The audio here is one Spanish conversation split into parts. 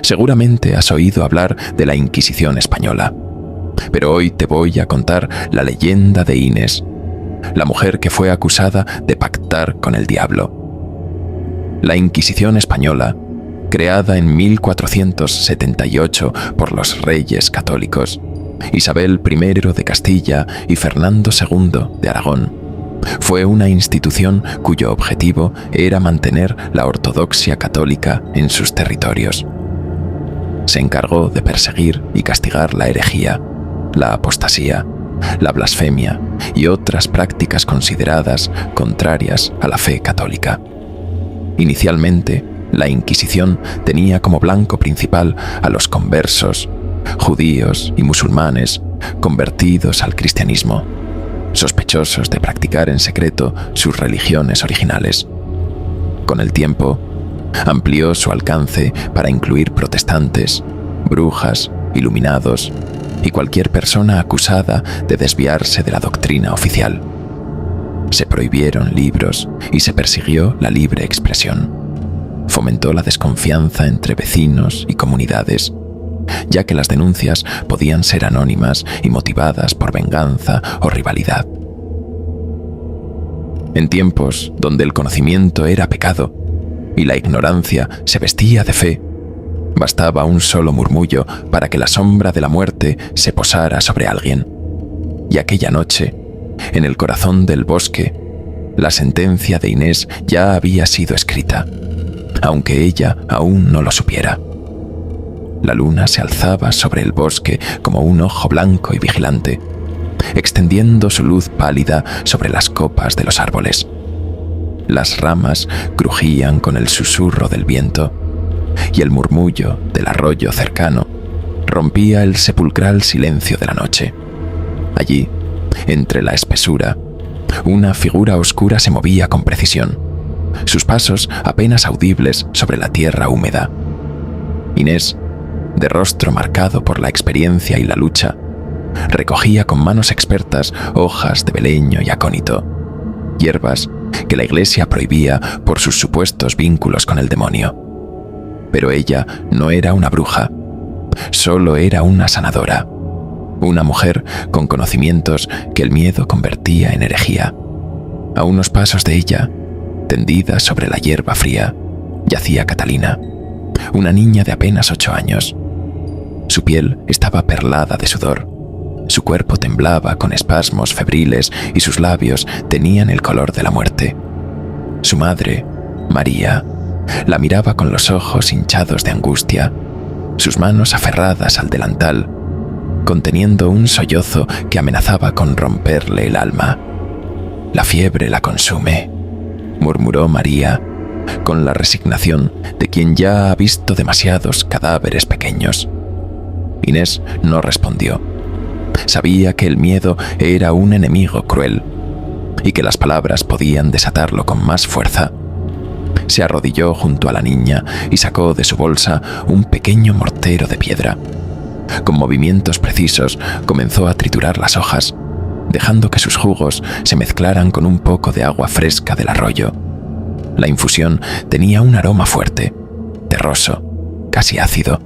Seguramente has oído hablar de la Inquisición española, pero hoy te voy a contar la leyenda de Inés, la mujer que fue acusada de pactar con el diablo. La Inquisición española, creada en 1478 por los reyes católicos, Isabel I de Castilla y Fernando II de Aragón, fue una institución cuyo objetivo era mantener la ortodoxia católica en sus territorios. Se encargó de perseguir y castigar la herejía, la apostasía, la blasfemia y otras prácticas consideradas contrarias a la fe católica. Inicialmente, la Inquisición tenía como blanco principal a los conversos, judíos y musulmanes convertidos al cristianismo, sospechosos de practicar en secreto sus religiones originales. Con el tiempo, amplió su alcance para incluir protestantes, brujas, iluminados y cualquier persona acusada de desviarse de la doctrina oficial. Se prohibieron libros y se persiguió la libre expresión. Fomentó la desconfianza entre vecinos y comunidades, ya que las denuncias podían ser anónimas y motivadas por venganza o rivalidad. En tiempos donde el conocimiento era pecado y la ignorancia se vestía de fe, bastaba un solo murmullo para que la sombra de la muerte se posara sobre alguien. Y aquella noche, en el corazón del bosque, la sentencia de Inés ya había sido escrita, aunque ella aún no lo supiera. La luna se alzaba sobre el bosque como un ojo blanco y vigilante, extendiendo su luz pálida sobre las copas de los árboles. Las ramas crujían con el susurro del viento, y el murmullo del arroyo cercano rompía el sepulcral silencio de la noche. Allí, entre la espesura, una figura oscura se movía con precisión, sus pasos apenas audibles sobre la tierra húmeda. Inés, de rostro marcado por la experiencia y la lucha, recogía con manos expertas hojas de beleño y acónito, hierbas que la Iglesia prohibía por sus supuestos vínculos con el demonio. Pero ella no era una bruja, solo era una sanadora, una mujer con conocimientos que el miedo convertía en herejía. A unos pasos de ella, tendida sobre la hierba fría, yacía Catalina, una niña de apenas 8 años. Su piel estaba perlada de sudor, su cuerpo temblaba con espasmos febriles y sus labios tenían el color de la muerte. Su madre, María, la miraba con los ojos hinchados de angustia, sus manos aferradas al delantal, conteniendo un sollozo que amenazaba con romperle el alma. «La fiebre la consume», murmuró María, con la resignación de quien ya ha visto demasiados cadáveres pequeños. Inés no respondió. Sabía que el miedo era un enemigo cruel y que las palabras podían desatarlo con más fuerza. Se arrodilló junto a la niña y sacó de su bolsa un pequeño mortero de piedra. Con movimientos precisos comenzó a triturar las hojas, dejando que sus jugos se mezclaran con un poco de agua fresca del arroyo. La infusión tenía un aroma fuerte, terroso, casi ácido.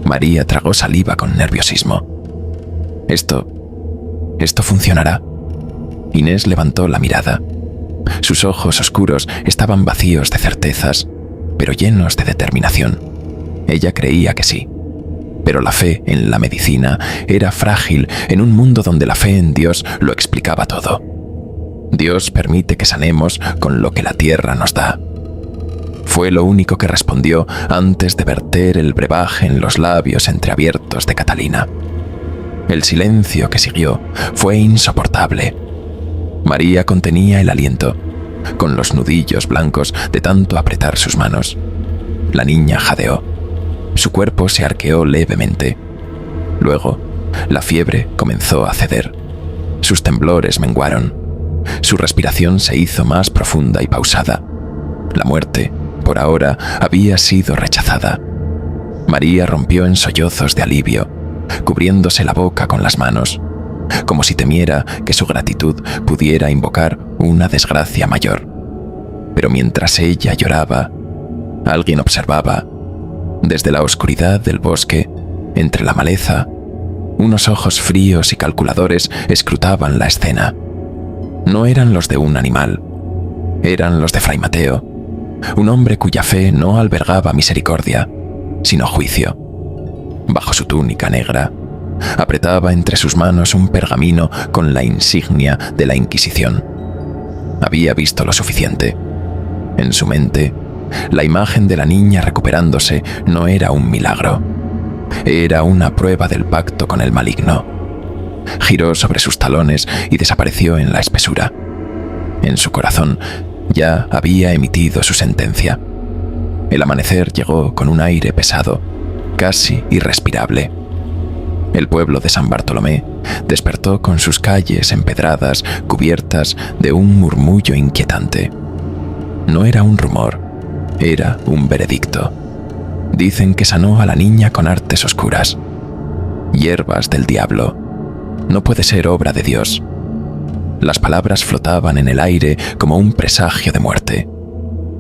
María tragó saliva con nerviosismo. Esto funcionará. Inés levantó la mirada. Sus ojos oscuros estaban vacíos de certezas, pero llenos de determinación. Ella creía que sí. Pero la fe en la medicina era frágil en un mundo donde la fe en Dios lo explicaba todo. Dios permite que sanemos con lo que la tierra nos da. Fue lo único que respondió antes de verter el brebaje en los labios entreabiertos de Catalina. El silencio que siguió fue insoportable. María contenía el aliento, con los nudillos blancos de tanto apretar sus manos. La niña jadeó. Su cuerpo se arqueó levemente. Luego, la fiebre comenzó a ceder. Sus temblores menguaron. Su respiración se hizo más profunda y pausada. La muerte, por ahora, había sido rechazada. María rompió en sollozos de alivio, cubriéndose la boca con las manos, como si temiera que su gratitud pudiera invocar una desgracia mayor. Pero mientras ella lloraba, alguien observaba Desde la oscuridad del bosque, entre la maleza, unos ojos fríos y calculadores escrutaban la escena. No eran los de un animal, eran los de Fray Mateo, un hombre cuya fe no albergaba misericordia, sino juicio. Bajo su túnica negra, apretaba entre sus manos un pergamino con la insignia de la Inquisición. Había visto lo suficiente. En su mente, la imagen de la niña recuperándose no era un milagro. Era una prueba del pacto con el maligno. Giró sobre sus talones y desapareció en la espesura. En su corazón ya había emitido su sentencia. El amanecer llegó con un aire pesado, casi irrespirable. El pueblo de San Bartolomé despertó con sus calles empedradas, cubiertas de un murmullo inquietante. No era un rumor, era un veredicto. Dicen que sanó a la niña con artes oscuras. Hierbas del diablo. No puede ser obra de Dios. Las palabras flotaban en el aire como un presagio de muerte.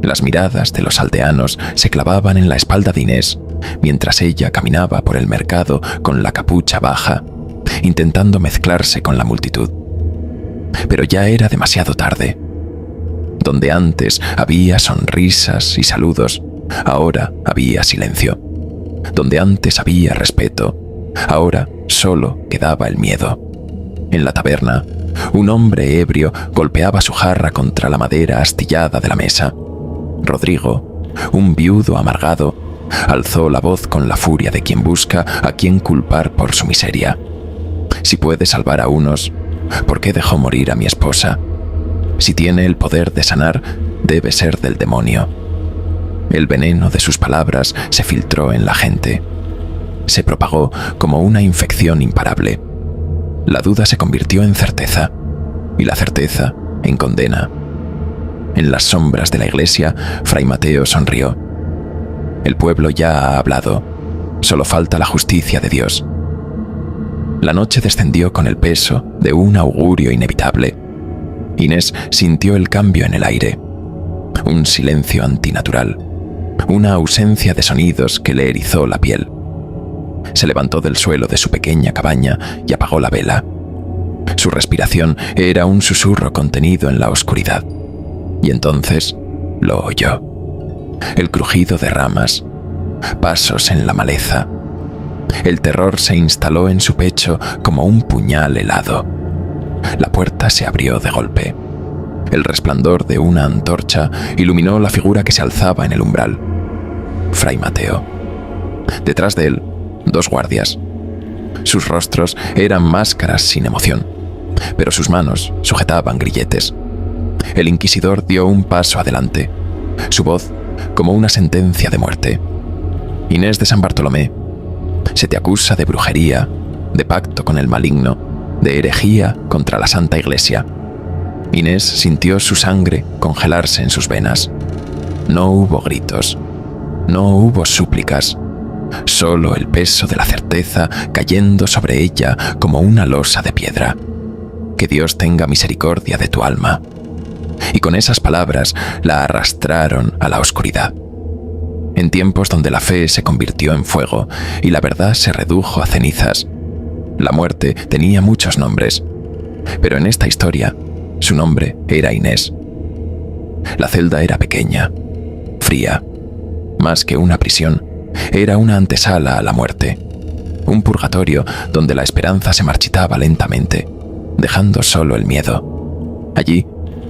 Las miradas de los aldeanos se clavaban en la espalda de Inés, mientras ella caminaba por el mercado con la capucha baja, intentando mezclarse con la multitud. Pero ya era demasiado tarde. Donde antes había sonrisas y saludos, ahora había silencio. Donde antes había respeto, ahora solo quedaba el miedo. En la taberna, un hombre ebrio golpeaba su jarra contra la madera astillada de la mesa. Rodrigo, un viudo amargado, alzó la voz con la furia de quien busca a quien culpar por su miseria. Si puede salvar a unos, ¿por qué dejó morir a mi esposa? Si tiene el poder de sanar, debe ser del demonio. El veneno de sus palabras se filtró en la gente. Se propagó como una infección imparable. La duda se convirtió en certeza, y la certeza en condena. En las sombras de la iglesia, Fray Mateo sonrió. El pueblo ya ha hablado, solo falta la justicia de Dios. La noche descendió con el peso de un augurio inevitable. Inés sintió el cambio en el aire, un silencio antinatural, una ausencia de sonidos que le erizó la piel. Se levantó del suelo de su pequeña cabaña y apagó la vela. Su respiración era un susurro contenido en la oscuridad. Y entonces lo oyó. El crujido de ramas, pasos en la maleza. El terror se instaló en su pecho como un puñal helado. La puerta se abrió de golpe. El resplandor de una antorcha iluminó la figura que se alzaba en el umbral. Fray Mateo. Detrás de él, 2 guardias. Sus rostros eran máscaras sin emoción, pero sus manos sujetaban grilletes. El inquisidor dio un paso adelante, su voz como una sentencia de muerte. Inés de San Bartolomé, se te acusa de brujería, de pacto con el maligno, de herejía contra la Santa Iglesia. Inés sintió su sangre congelarse en sus venas. No hubo gritos, no hubo súplicas, solo el peso de la certeza cayendo sobre ella como una losa de piedra. Que Dios tenga misericordia de tu alma. Y con esas palabras la arrastraron a la oscuridad. En tiempos donde la fe se convirtió en fuego y la verdad se redujo a cenizas, la muerte tenía muchos nombres, pero en esta historia su nombre era Inés. La celda era pequeña, fría. Más que una prisión, era una antesala a la muerte, un purgatorio donde la esperanza se marchitaba lentamente, dejando solo el miedo. Allí,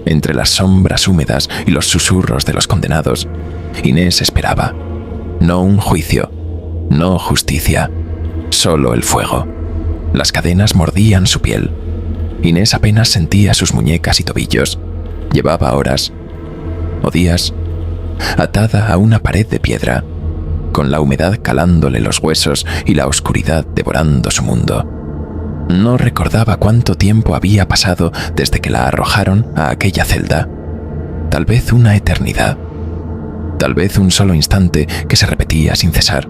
entre las sombras húmedas y los susurros de los condenados, Inés esperaba. No un juicio, no justicia, solo el fuego. Las cadenas mordían su piel. Inés apenas sentía sus muñecas y tobillos. Llevaba horas, o días, atada a una pared de piedra, con la humedad calándole los huesos y la oscuridad devorando su mundo. No recordaba cuánto tiempo había pasado desde que la arrojaron a aquella celda. Tal vez una eternidad. Tal vez un solo instante que se repetía sin cesar.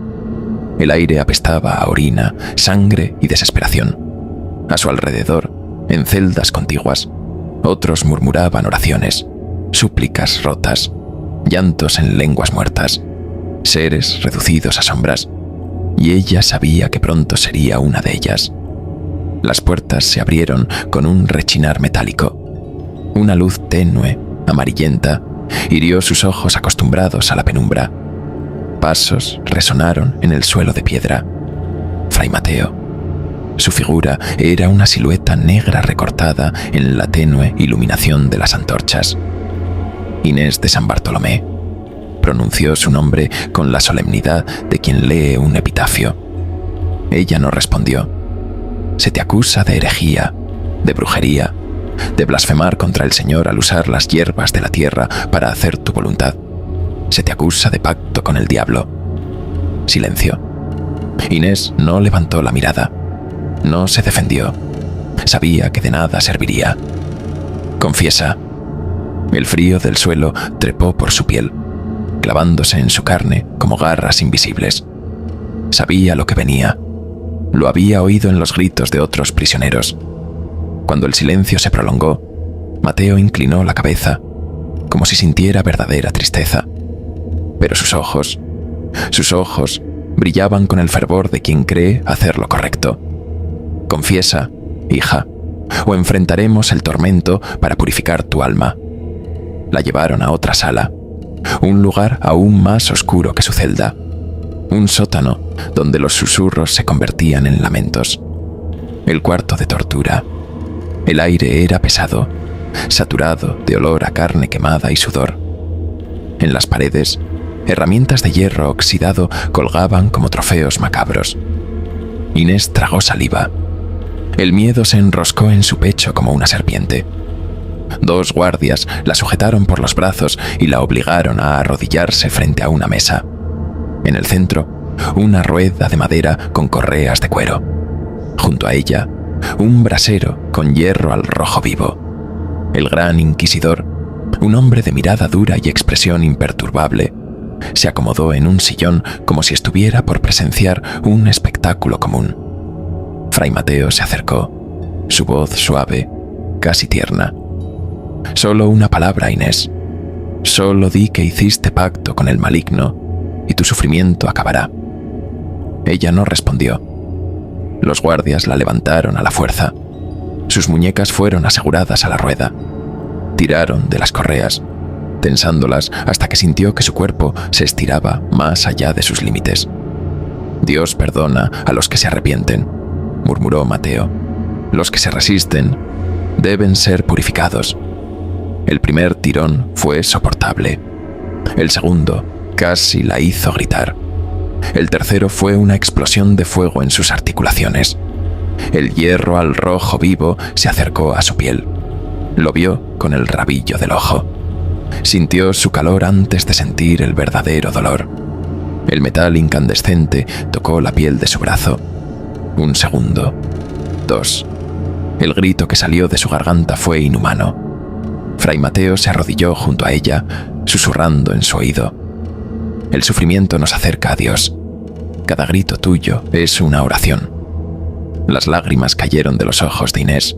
El aire apestaba a orina, sangre y desesperación. A su alrededor, en celdas contiguas, otros murmuraban oraciones, súplicas rotas, llantos en lenguas muertas. seres reducidos a sombras, y ella sabía que pronto sería una de ellas. Las puertas se abrieron con un rechinar metálico. Una luz tenue, amarillenta, hirió sus ojos acostumbrados a la penumbra. Pasos resonaron en el suelo de piedra. Fray Mateo. Su figura era una silueta negra recortada en la tenue iluminación de las antorchas. Inés de San Bartolomé. Pronunció su nombre con la solemnidad de quien lee un epitafio. Ella no respondió. Se te acusa de herejía, de brujería, de blasfemar contra el Señor al usar las hierbas de la tierra para hacer tu voluntad. Se te acusa de pacto con el diablo. Silencio. Inés no levantó la mirada. No se defendió. Sabía que de nada serviría. Confiesa. El frío del suelo trepó por su piel, clavándose en su carne como garras invisibles. Sabía lo que venía. Lo había oído en los gritos de otros prisioneros. Cuando el silencio se prolongó, Mateo inclinó la cabeza, como si sintiera verdadera tristeza. Pero sus ojos brillaban con el fervor de quien cree hacer lo correcto. Confiesa, hija, o enfrentaremos el tormento para purificar tu alma. La llevaron a otra sala, un lugar aún más oscuro que su celda, un sótano donde los susurros se convertían en lamentos. El cuarto de tortura. El aire era pesado, saturado de olor a carne quemada y sudor. En las paredes, herramientas de hierro oxidado colgaban como trofeos macabros. Inés tragó saliva. El miedo se enroscó en su pecho como una serpiente. 2 guardias la sujetaron por los brazos y la obligaron a arrodillarse frente a una mesa. En el centro, una rueda de madera con correas de cuero. Junto a ella, un brasero con hierro al rojo vivo. El gran inquisidor, un hombre de mirada dura y expresión imperturbable, se acomodó en un sillón como si estuviera por presenciar un espectáculo común. Fray Mateo se acercó, su voz suave, casi tierna. Solo una palabra, Inés. Solo di que hiciste pacto con el maligno y tu sufrimiento acabará. Ella no respondió. Los guardias la levantaron a la fuerza. Sus muñecas fueron aseguradas a la rueda. Tiraron de las correas, tensándolas hasta que sintió que su cuerpo se estiraba más allá de sus límites. Dios perdona a los que se arrepienten, murmuró Mateo. Los que se resisten deben ser purificados. El primer tirón fue soportable. El segundo casi la hizo gritar. El tercero fue una explosión de fuego en sus articulaciones. El hierro al rojo vivo se acercó a su piel. Lo vio con el rabillo del ojo. Sintió su calor antes de sentir el verdadero dolor. El metal incandescente tocó la piel de su brazo. 1 segundo. 2. El grito que salió de su garganta fue inhumano. Fray Mateo se arrodilló junto a ella, susurrando en su oído. El sufrimiento nos acerca a Dios. Cada grito tuyo es una oración. Las lágrimas cayeron de los ojos de Inés.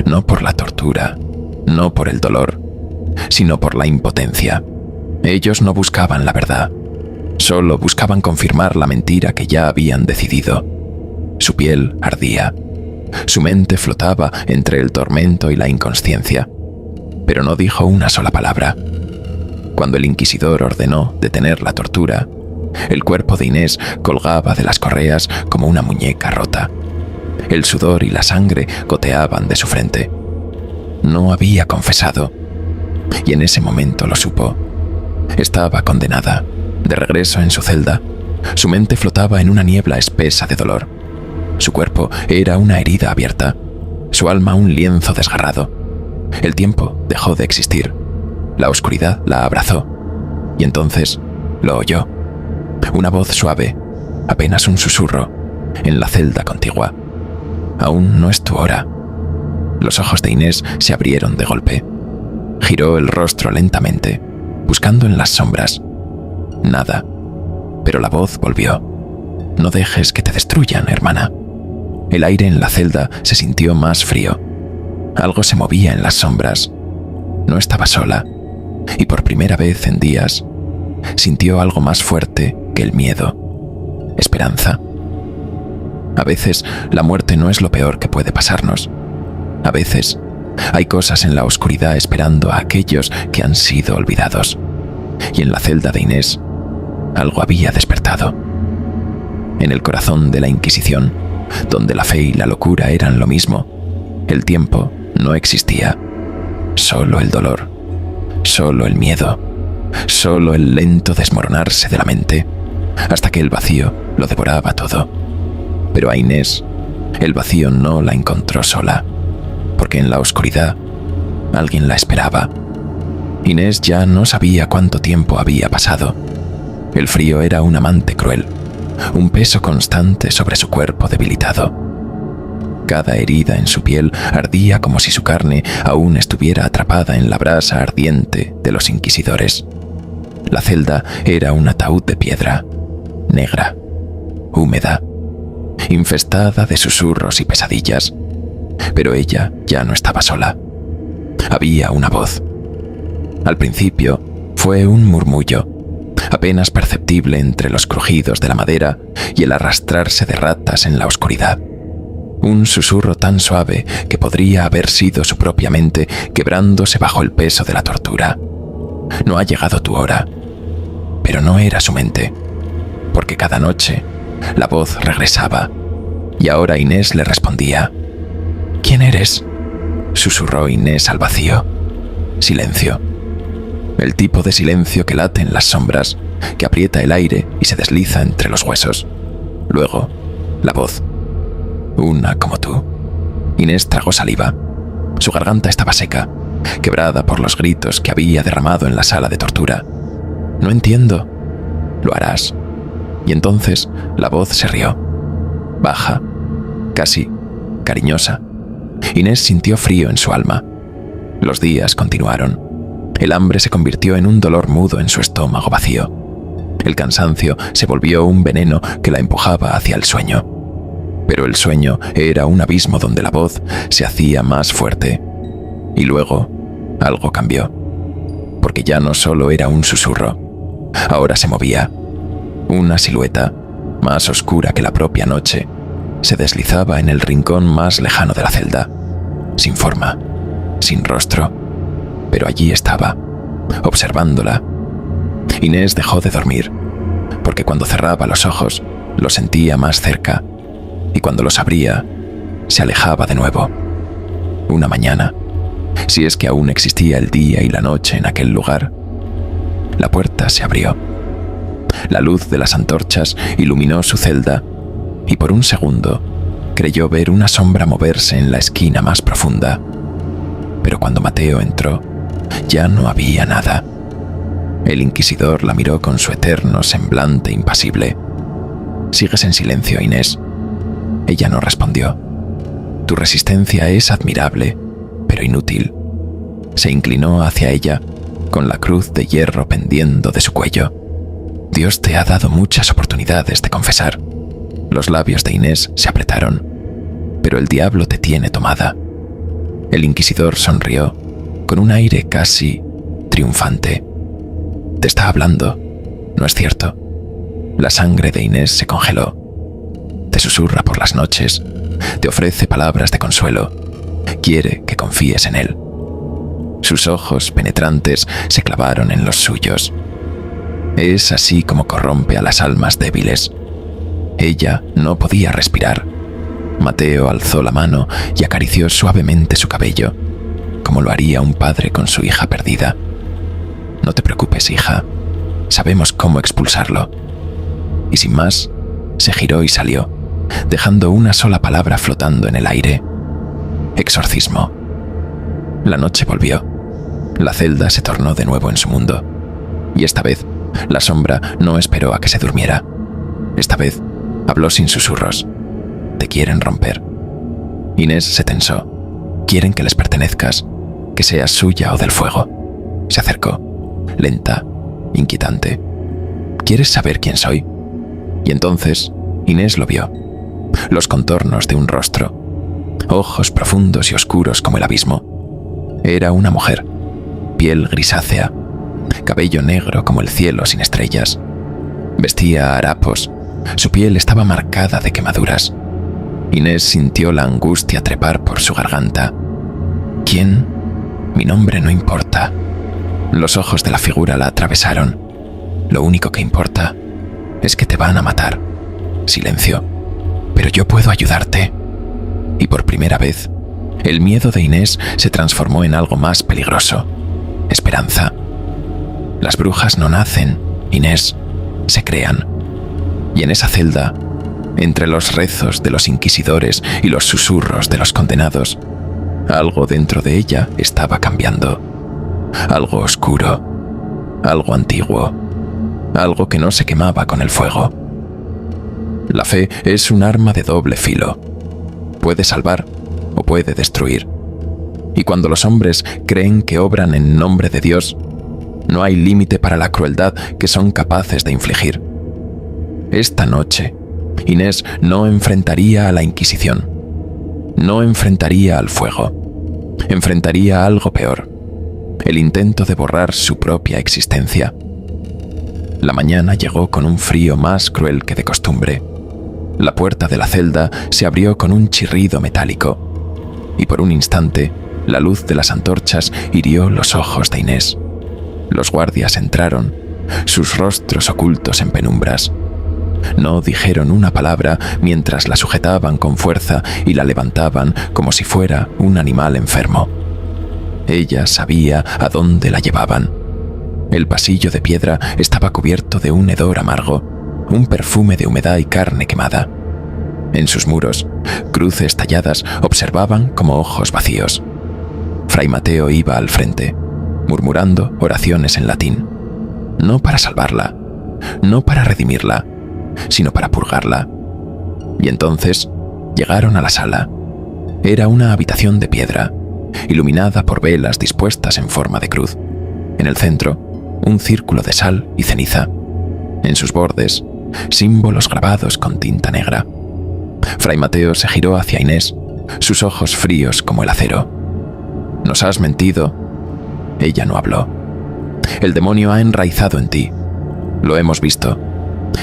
No por la tortura, no por el dolor, sino por la impotencia. Ellos no buscaban la verdad, solo buscaban confirmar la mentira que ya habían decidido. Su piel ardía. Su mente flotaba entre el tormento y la inconsciencia, pero no dijo una sola palabra. Cuando el inquisidor ordenó detener la tortura, el cuerpo de Inés colgaba de las correas como una muñeca rota. El sudor y la sangre goteaban de su frente. No había confesado, y en ese momento lo supo. Estaba condenada, de regreso en su celda. Su mente flotaba en una niebla espesa de dolor. Su cuerpo era una herida abierta, su alma un lienzo desgarrado. El tiempo dejó de existir. La oscuridad la abrazó, y entonces lo oyó. Una voz suave, apenas un susurro, en la celda contigua. Aún no es tu hora. Los ojos de Inés se abrieron de golpe. Giró el rostro lentamente, buscando en las sombras. Nada, pero la voz volvió. No dejes que te destruyan, hermana. El aire en la celda se sintió más frío. Algo se movía en las sombras. No estaba sola. Y por primera vez en días, sintió algo más fuerte que el miedo: esperanza. A veces la muerte no es lo peor que puede pasarnos. A veces hay cosas en la oscuridad esperando a aquellos que han sido olvidados. Y en la celda de Inés algo había despertado. En el corazón de la Inquisición, donde la fe y la locura eran lo mismo, el tiempo no existía. Solo el dolor, solo el miedo, solo el lento desmoronarse de la mente, hasta que el vacío lo devoraba todo. Pero a Inés, el vacío no la encontró sola, porque en la oscuridad alguien la esperaba. Inés ya no sabía cuánto tiempo había pasado. El frío era un amante cruel, un peso constante sobre su cuerpo debilitado. Cada herida en su piel ardía como si su carne aún estuviera atrapada en la brasa ardiente de los inquisidores. La celda era un ataúd de piedra, negra, húmeda, infestada de susurros y pesadillas. Pero ella ya no estaba sola. Había una voz. Al principio fue un murmullo, apenas perceptible entre los crujidos de la madera y el arrastrarse de ratas en la oscuridad. Un susurro tan suave que podría haber sido su propia mente quebrándose bajo el peso de la tortura. No ha llegado tu hora. Pero no era su mente, porque cada noche la voz regresaba, y ahora Inés le respondía. «¿Quién eres?», susurró Inés al vacío. Silencio. El tipo de silencio que late en las sombras, que aprieta el aire y se desliza entre los huesos. Luego, la voz. «Una como tú». Inés tragó saliva. Su garganta estaba seca, quebrada por los gritos que había derramado en la sala de tortura. «No entiendo». «Lo harás». Y entonces la voz se rió. Baja, casi cariñosa. Inés sintió frío en su alma. Los días continuaron. El hambre se convirtió en un dolor mudo en su estómago vacío. El cansancio se volvió un veneno que la empujaba hacia el sueño. Pero el sueño era un abismo donde la voz se hacía más fuerte. Y luego algo cambió. Porque ya no solo era un susurro. Ahora se movía. Una silueta, más oscura que la propia noche, se deslizaba en el rincón más lejano de la celda. Sin forma, sin rostro. Pero allí estaba, observándola. Inés dejó de dormir, porque cuando cerraba los ojos, lo sentía más cerca, y cuando los abría, se alejaba de nuevo. Una mañana, si es que aún existía el día y la noche en aquel lugar, la puerta se abrió. La luz de las antorchas iluminó su celda, y por un segundo creyó ver una sombra moverse en la esquina más profunda. Pero cuando Mateo entró, ya no había nada. El inquisidor la miró con su eterno semblante impasible. «Sigues en silencio, Inés». Ella no respondió. «Tu resistencia es admirable, pero inútil». Se inclinó hacia ella, con la cruz de hierro pendiendo de su cuello. «Dios te ha dado muchas oportunidades de confesar». Los labios de Inés se apretaron. «Pero el diablo te tiene tomada». El inquisidor sonrió, con un aire casi triunfante. «Te está hablando, ¿no es cierto?». La sangre de Inés se congeló. Te susurra por las noches, te ofrece palabras de consuelo, quiere que confíes en él. Sus ojos penetrantes se clavaron en los suyos. Es así como corrompe a las almas débiles. Ella no podía respirar. Mateo alzó la mano y acarició suavemente su cabello, como lo haría un padre con su hija perdida. «No te preocupes, hija. Sabemos cómo expulsarlo». Y sin más, se giró y salió, dejando una sola palabra flotando en el aire: exorcismo. La noche volvió. La celda se tornó de nuevo en su mundo. Y esta vez, la sombra no esperó a que se durmiera. Esta vez, habló sin susurros. «Te quieren romper». Inés se tensó. «Quieren que les pertenezcas, que seas suya o del fuego». Se acercó, lenta, inquietante. «¿Quieres saber quién soy?». Y entonces Inés lo vio. Los contornos de un rostro, ojos profundos y oscuros como el abismo. Era una mujer, piel grisácea, cabello negro como el cielo sin estrellas. Vestía harapos, su piel estaba marcada de quemaduras. Inés sintió la angustia trepar por su garganta. ¿Quién? Mi nombre no importa. Los ojos de la figura la atravesaron. Lo único que importa es que te van a matar. Silencio. Pero yo puedo ayudarte. Y por primera vez, el miedo de Inés se transformó en algo más peligroso. Esperanza. Las brujas no nacen, Inés, se crean. Y en esa celda, entre los rezos de los inquisidores y los susurros de los condenados, algo dentro de ella estaba cambiando. Algo oscuro, algo antiguo, algo que no se quemaba con el fuego. La fe es un arma de doble filo. Puede salvar o puede destruir. Y cuando los hombres creen que obran en nombre de Dios, no hay límite para la crueldad que son capaces de infligir. Esta noche, Inés no enfrentaría a la Inquisición. No enfrentaría al fuego. Enfrentaría algo peor. El intento de borrar su propia existencia. La mañana llegó con un frío más cruel que de costumbre. La puerta de la celda se abrió con un chirrido metálico, y por un instante, la luz de las antorchas hirió los ojos de Inés. Los guardias entraron, sus rostros ocultos en penumbras. No dijeron una palabra mientras la sujetaban con fuerza y la levantaban como si fuera un animal enfermo. Ella sabía a dónde la llevaban. El pasillo de piedra estaba cubierto de un hedor amargo, un perfume de humedad y carne quemada. En sus muros, cruces talladas observaban como ojos vacíos. Fray Mateo iba al frente, murmurando oraciones en latín. No para salvarla, no para redimirla, sino para purgarla. Y entonces llegaron a la sala. Era una habitación de piedra, iluminada por velas dispuestas en forma de cruz. En el centro, un círculo de sal y ceniza. En sus bordes, símbolos grabados con tinta negra. Fray Mateo se giró hacia Inés, sus ojos fríos como el acero. «¿Nos has mentido?» Ella no habló. «El demonio ha enraizado en ti. Lo hemos visto.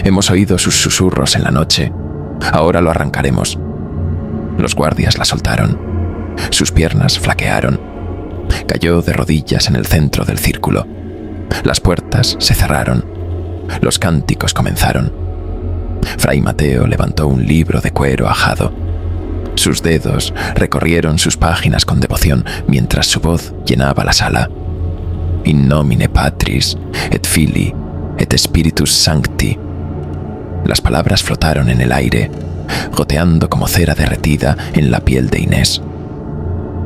Hemos oído sus susurros en la noche. Ahora lo arrancaremos». Los guardias la soltaron. Sus piernas flaquearon. Cayó de rodillas en el centro del círculo. Las puertas se cerraron. Los cánticos comenzaron. Fray Mateo levantó un libro de cuero ajado. Sus dedos recorrieron sus páginas con devoción mientras su voz llenaba la sala. In nomine Patris, et Filii, et Spiritus Sancti. Las palabras flotaron en el aire, goteando como cera derretida en la piel de Inés.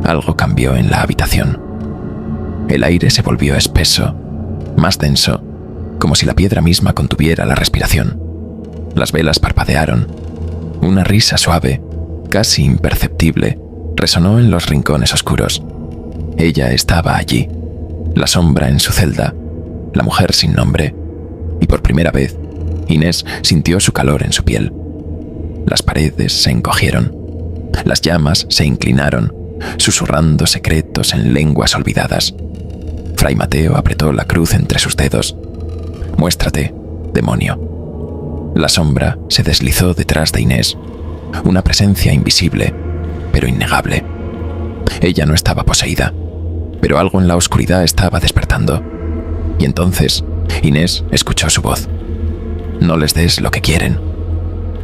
Algo cambió en la habitación. El aire se volvió espeso, más denso, como si la piedra misma contuviera la respiración. Las velas parpadearon. Una risa suave, casi imperceptible, resonó en los rincones oscuros. Ella estaba allí, la sombra en su celda, la mujer sin nombre, y por primera vez, Inés sintió su calor en su piel. Las paredes se encogieron. Las llamas se inclinaron, susurrando secretos en lenguas olvidadas. Fray Mateo apretó la cruz entre sus dedos. «Muéstrate, demonio». La sombra se deslizó detrás de Inés, una presencia invisible, pero innegable. Ella no estaba poseída, pero algo en la oscuridad estaba despertando. Y entonces, Inés escuchó su voz. «No les des lo que quieren».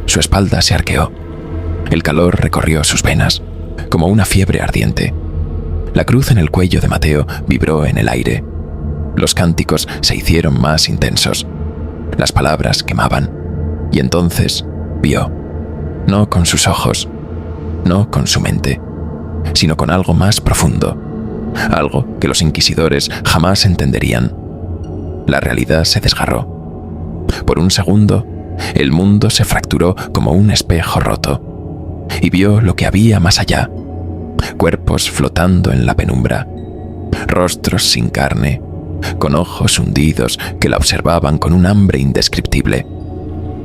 Su espalda se arqueó. El calor recorrió sus venas, como una fiebre ardiente. La cruz en el cuello de Mateo vibró en el aire. Los cánticos se hicieron más intensos. Las palabras quemaban. Y entonces vio, no con sus ojos, no con su mente, sino con algo más profundo, algo que los inquisidores jamás entenderían. La realidad se desgarró. Por un segundo, el mundo se fracturó como un espejo roto, y vio lo que había más allá, cuerpos flotando en la penumbra, rostros sin carne, con ojos hundidos que la observaban con un hambre indescriptible,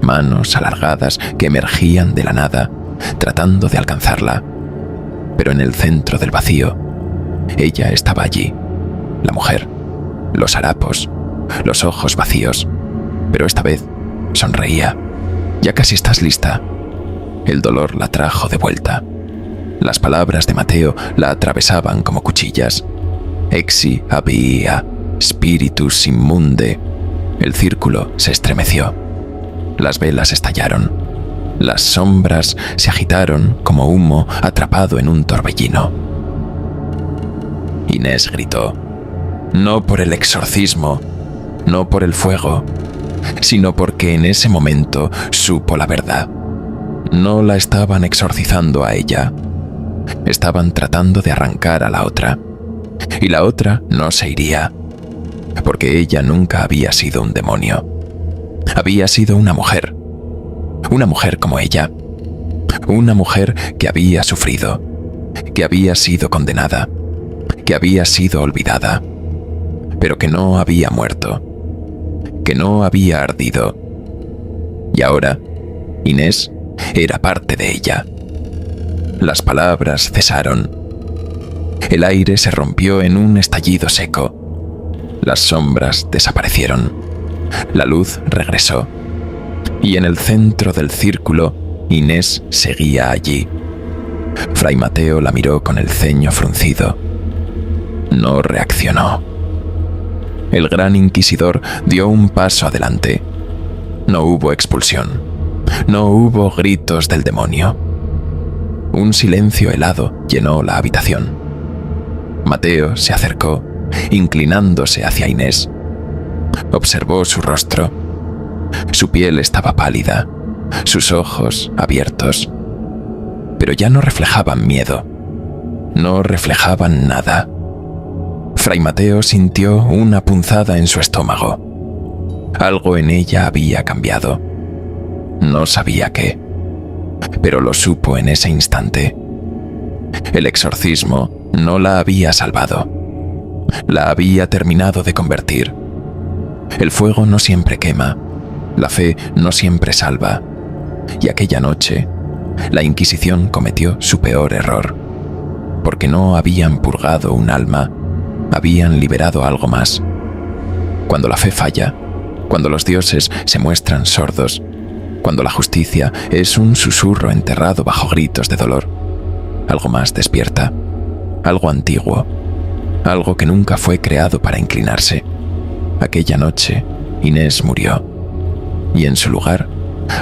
manos alargadas que emergían de la nada, tratando de alcanzarla. Pero en el centro del vacío, ella estaba allí, la mujer, los harapos, los ojos vacíos, pero esta vez sonreía. «Ya casi estás lista». El dolor la trajo de vuelta. Las palabras de Mateo la atravesaban como cuchillas. «Exi había, spiritus immunde». El círculo se estremeció. Las velas estallaron. Las sombras se agitaron como humo atrapado en un torbellino. Inés gritó, no por el exorcismo, no por el fuego, sino porque en ese momento supo la verdad. No la estaban exorcizando a ella. Estaban tratando de arrancar a la otra. Y la otra no se iría, porque ella nunca había sido un demonio. Había sido una mujer como ella. Una mujer que había sufrido, que había sido condenada, que había sido olvidada, pero que no había muerto, que no había ardido. Y ahora, Inés era parte de ella. Las palabras cesaron. El aire se rompió en un estallido seco. Las sombras desaparecieron. La luz regresó. Y en el centro del círculo, Inés seguía allí. Fray Mateo la miró con el ceño fruncido. No reaccionó. El gran inquisidor dio un paso adelante. No hubo expulsión. No hubo gritos del demonio. Un silencio helado llenó la habitación. Mateo se acercó, inclinándose hacia Inés. Observó su rostro. Su piel estaba pálida, sus ojos abiertos. Pero ya no reflejaban miedo. No reflejaban nada. Fray Mateo sintió una punzada en su estómago. Algo en ella había cambiado. No sabía qué, pero lo supo en ese instante. El exorcismo no la había salvado. La había terminado de convertir. El fuego no siempre quema. La fe no siempre salva. Y aquella noche, la Inquisición cometió su peor error. Porque no habían purgado un alma, habían liberado algo más. Cuando la fe falla, cuando los dioses se muestran sordos, cuando la justicia es un susurro enterrado bajo gritos de dolor, algo más despierta, algo antiguo, algo que nunca fue creado para inclinarse. Aquella noche, Inés murió, y en su lugar,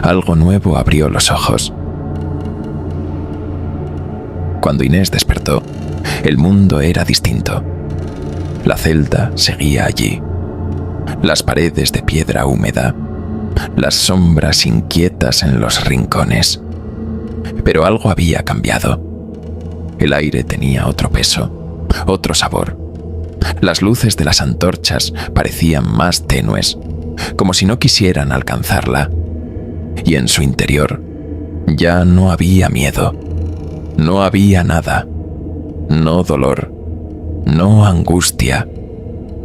algo nuevo abrió los ojos. Cuando Inés despertó, el mundo era distinto. La celda seguía allí. Las paredes de piedra húmeda, las sombras inquietas en los rincones. Pero algo había cambiado. El aire tenía otro peso, otro sabor. Las luces de las antorchas parecían más tenues, como si no quisieran alcanzarla. Y en su interior ya no había miedo, no había nada, no dolor, no angustia,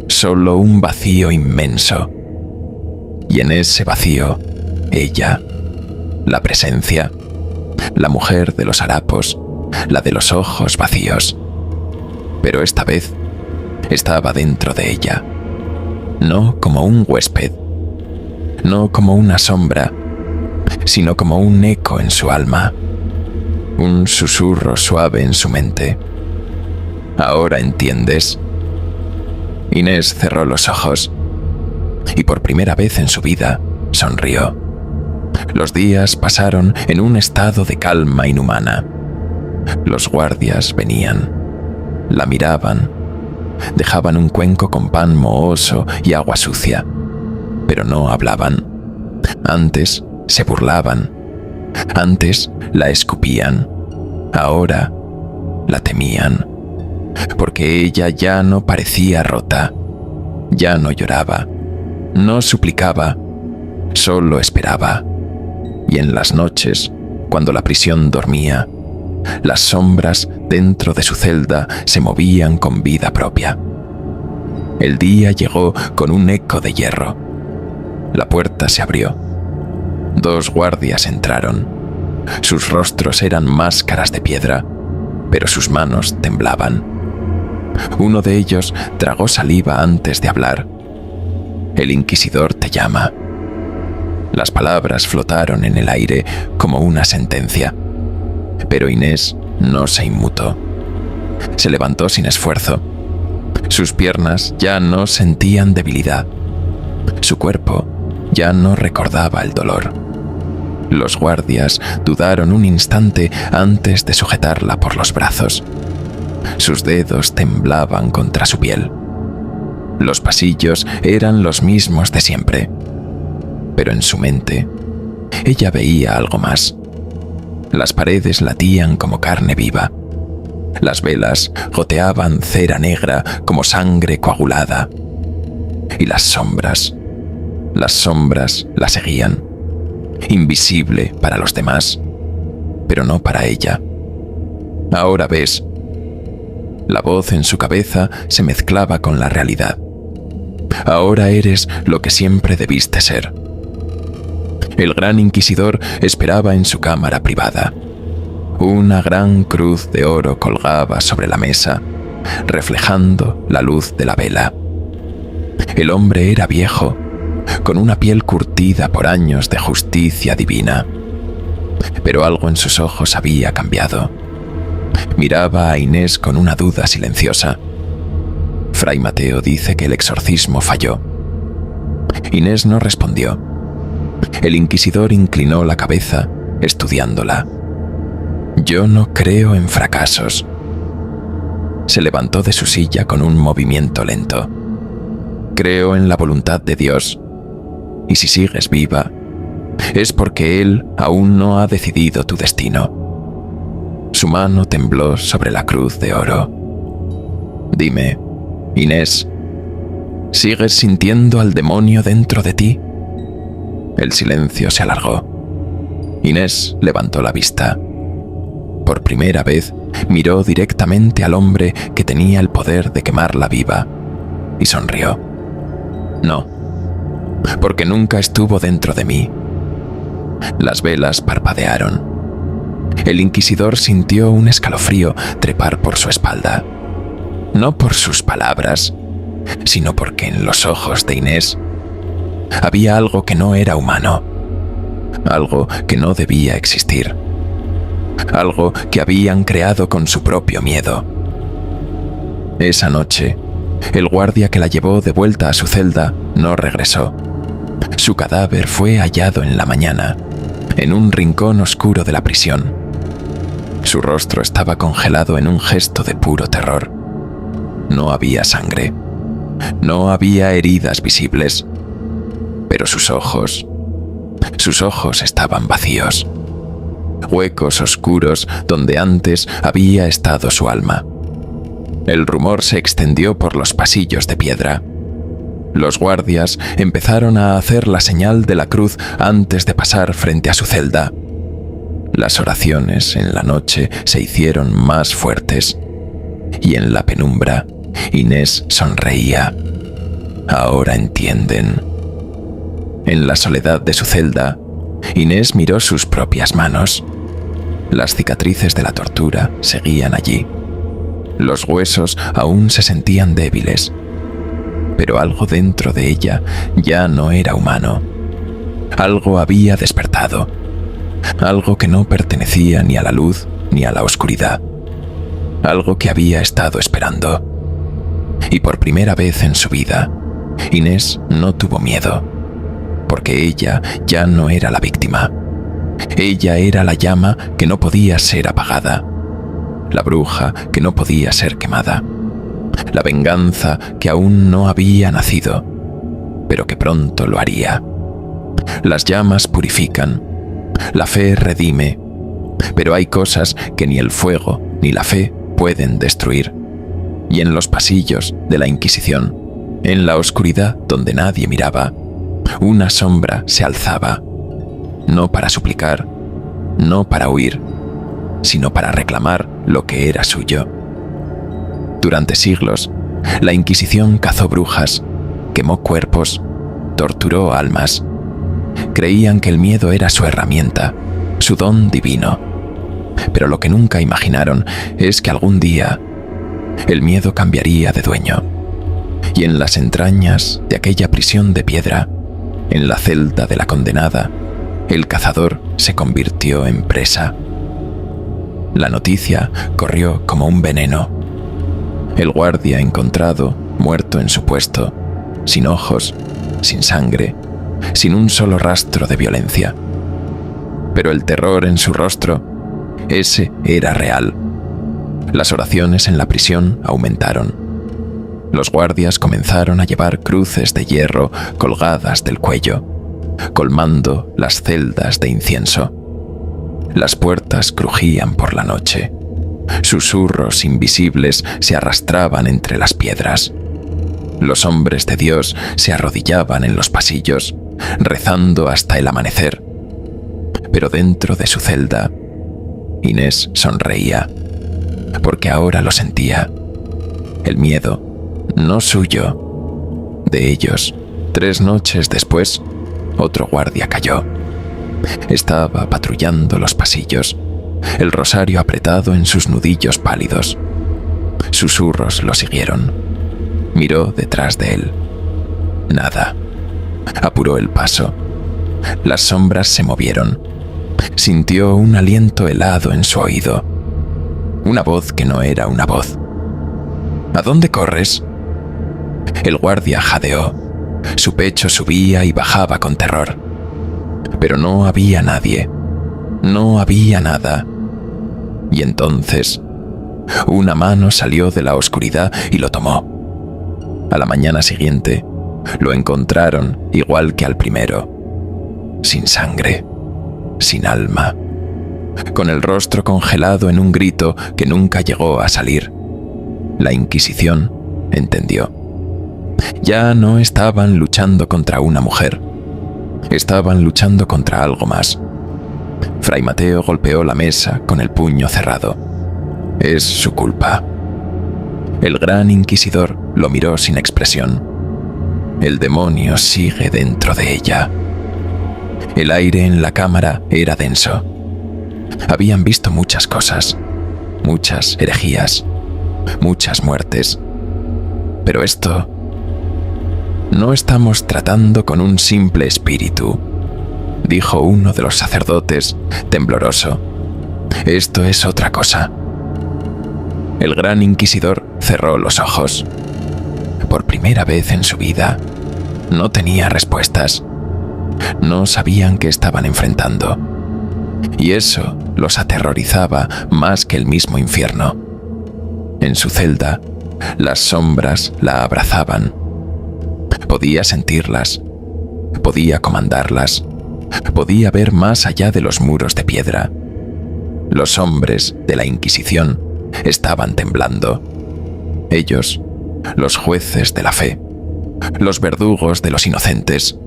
solo un vacío inmenso. Y en ese vacío, ella, la presencia, la mujer de los harapos, la de los ojos vacíos. Pero esta vez estaba dentro de ella, no como un huésped, no como una sombra, sino como un eco en su alma, un susurro suave en su mente. ¿Ahora entiendes? Inés cerró los ojos y por primera vez en su vida sonrió. Los días pasaron en un estado de calma inhumana. Los guardias venían, la miraban, dejaban un cuenco con pan mohoso y agua sucia, pero no hablaban. Antes se burlaban, antes la escupían, ahora la temían, porque ella ya no parecía rota, ya no lloraba, no suplicaba, solo esperaba. Y en las noches, cuando la prisión dormía, las sombras dentro de su celda se movían con vida propia. El día llegó con un eco de hierro. La puerta se abrió. 2 guardias entraron. Sus rostros eran máscaras de piedra, pero sus manos temblaban. Uno de ellos tragó saliva antes de hablar. El inquisidor te llama. Las palabras flotaron en el aire como una sentencia, pero Inés no se inmutó. Se levantó sin esfuerzo. Sus piernas ya no sentían debilidad. Su cuerpo ya no recordaba el dolor. Los guardias dudaron un instante antes de sujetarla por los brazos. Sus dedos temblaban contra su piel. Los pasillos eran los mismos de siempre, pero en su mente ella veía algo más. Las paredes latían como carne viva. Las velas goteaban cera negra como sangre coagulada. Y las sombras la seguían, invisible para los demás, pero no para ella. Ahora ves. La voz en su cabeza se mezclaba con la realidad. Ahora eres lo que siempre debiste ser. El gran inquisidor esperaba en su cámara privada. Una gran cruz de oro colgaba sobre la mesa, reflejando la luz de la vela. El hombre era viejo, con una piel curtida por años de justicia divina. Pero algo en sus ojos había cambiado. Miraba a Inés con una duda silenciosa. Fray Mateo dice que el exorcismo falló. Inés no respondió. El inquisidor inclinó la cabeza, estudiándola. Yo no creo en fracasos. Se levantó de su silla con un movimiento lento. Creo en la voluntad de Dios. Y si sigues viva, es porque Él aún no ha decidido tu destino. Su mano tembló sobre la cruz de oro. Dime, Inés, ¿sigues sintiendo al demonio dentro de ti? El silencio se alargó. Inés levantó la vista. Por primera vez miró directamente al hombre que tenía el poder de quemarla viva y sonrió. No, porque nunca estuvo dentro de mí. Las velas parpadearon. El inquisidor sintió un escalofrío trepar por su espalda. No por sus palabras, sino porque en los ojos de Inés había algo que no era humano, algo que no debía existir, algo que habían creado con su propio miedo. Esa noche, el guardia que la llevó de vuelta a su celda no regresó. Su cadáver fue hallado en la mañana, en un rincón oscuro de la prisión. Su rostro estaba congelado en un gesto de puro terror. No había sangre, no había heridas visibles, pero sus ojos estaban vacíos. Huecos oscuros donde antes había estado su alma. El rumor se extendió por los pasillos de piedra. Los guardias empezaron a hacer la señal de la cruz antes de pasar frente a su celda. Las oraciones en la noche se hicieron más fuertes, y en la penumbra Inés sonreía. Ahora entienden. En la soledad de su celda, Inés miró sus propias manos. Las cicatrices de la tortura seguían allí. Los huesos aún se sentían débiles, pero algo dentro de ella ya no era humano. Algo había despertado, algo que no pertenecía ni a la luz ni a la oscuridad, algo que había estado esperando. Y por primera vez en su vida, Inés no tuvo miedo, porque ella ya no era la víctima. Ella era la llama que no podía ser apagada, la bruja que no podía ser quemada, la venganza que aún no había nacido, pero que pronto lo haría. Las llamas purifican, la fe redime, pero hay cosas que ni el fuego ni la fe pueden destruir. Y en los pasillos de la Inquisición, en la oscuridad donde nadie miraba, una sombra se alzaba, no para suplicar, no para huir, sino para reclamar lo que era suyo. Durante siglos, la Inquisición cazó brujas, quemó cuerpos, torturó almas. Creían que el miedo era su herramienta, su don divino. Pero lo que nunca imaginaron es que algún día el miedo cambiaría de dueño. Y en las entrañas de aquella prisión de piedra, en la celda de la condenada, el cazador se convirtió en presa. La noticia corrió como un veneno. El guardia encontrado, muerto en su puesto, sin ojos, sin sangre, sin un solo rastro de violencia. Pero el terror en su rostro, ese era real. Las oraciones en la prisión aumentaron. Los guardias comenzaron a llevar cruces de hierro colgadas del cuello, colmando las celdas de incienso. Las puertas crujían por la noche. Susurros invisibles se arrastraban entre las piedras. Los hombres de Dios se arrodillaban en los pasillos, rezando hasta el amanecer. Pero dentro de su celda, Inés sonreía, porque ahora lo sentía. El miedo, no suyo, de ellos. 3 noches después, otro guardia cayó. Estaba patrullando los pasillos, el rosario apretado en sus nudillos pálidos. Susurros lo siguieron. Miró detrás de él. Nada. Apuró el paso. Las sombras se movieron. Sintió un aliento helado en su oído. Una voz que no era una voz. ¿A dónde corres? El guardia jadeó. Su pecho subía y bajaba con terror. Pero no había nadie. No había nada. Y entonces, una mano salió de la oscuridad y lo tomó. A la mañana siguiente, lo encontraron igual que al primero. Sin sangre, sin alma, con el rostro congelado en un grito que nunca llegó a salir. La Inquisición entendió. Ya no estaban luchando contra una mujer. Estaban luchando contra algo más. Fray Mateo golpeó la mesa con el puño cerrado. Es su culpa. El gran inquisidor lo miró sin expresión. El demonio sigue dentro de ella. El aire en la cámara era denso. Habían visto muchas cosas, muchas herejías, muchas muertes. Pero esto... No estamos tratando con un simple espíritu, dijo uno de los sacerdotes, tembloroso. Esto es otra cosa. El gran inquisidor cerró los ojos. Por primera vez en su vida, no tenía respuestas. No sabían qué estaban enfrentando. Y eso los aterrorizaba más que el mismo infierno. En su celda, las sombras la abrazaban. Podía sentirlas, podía comandarlas, podía ver más allá de los muros de piedra. Los hombres de la Inquisición estaban temblando. Ellos, los jueces de la fe, los verdugos de los inocentes.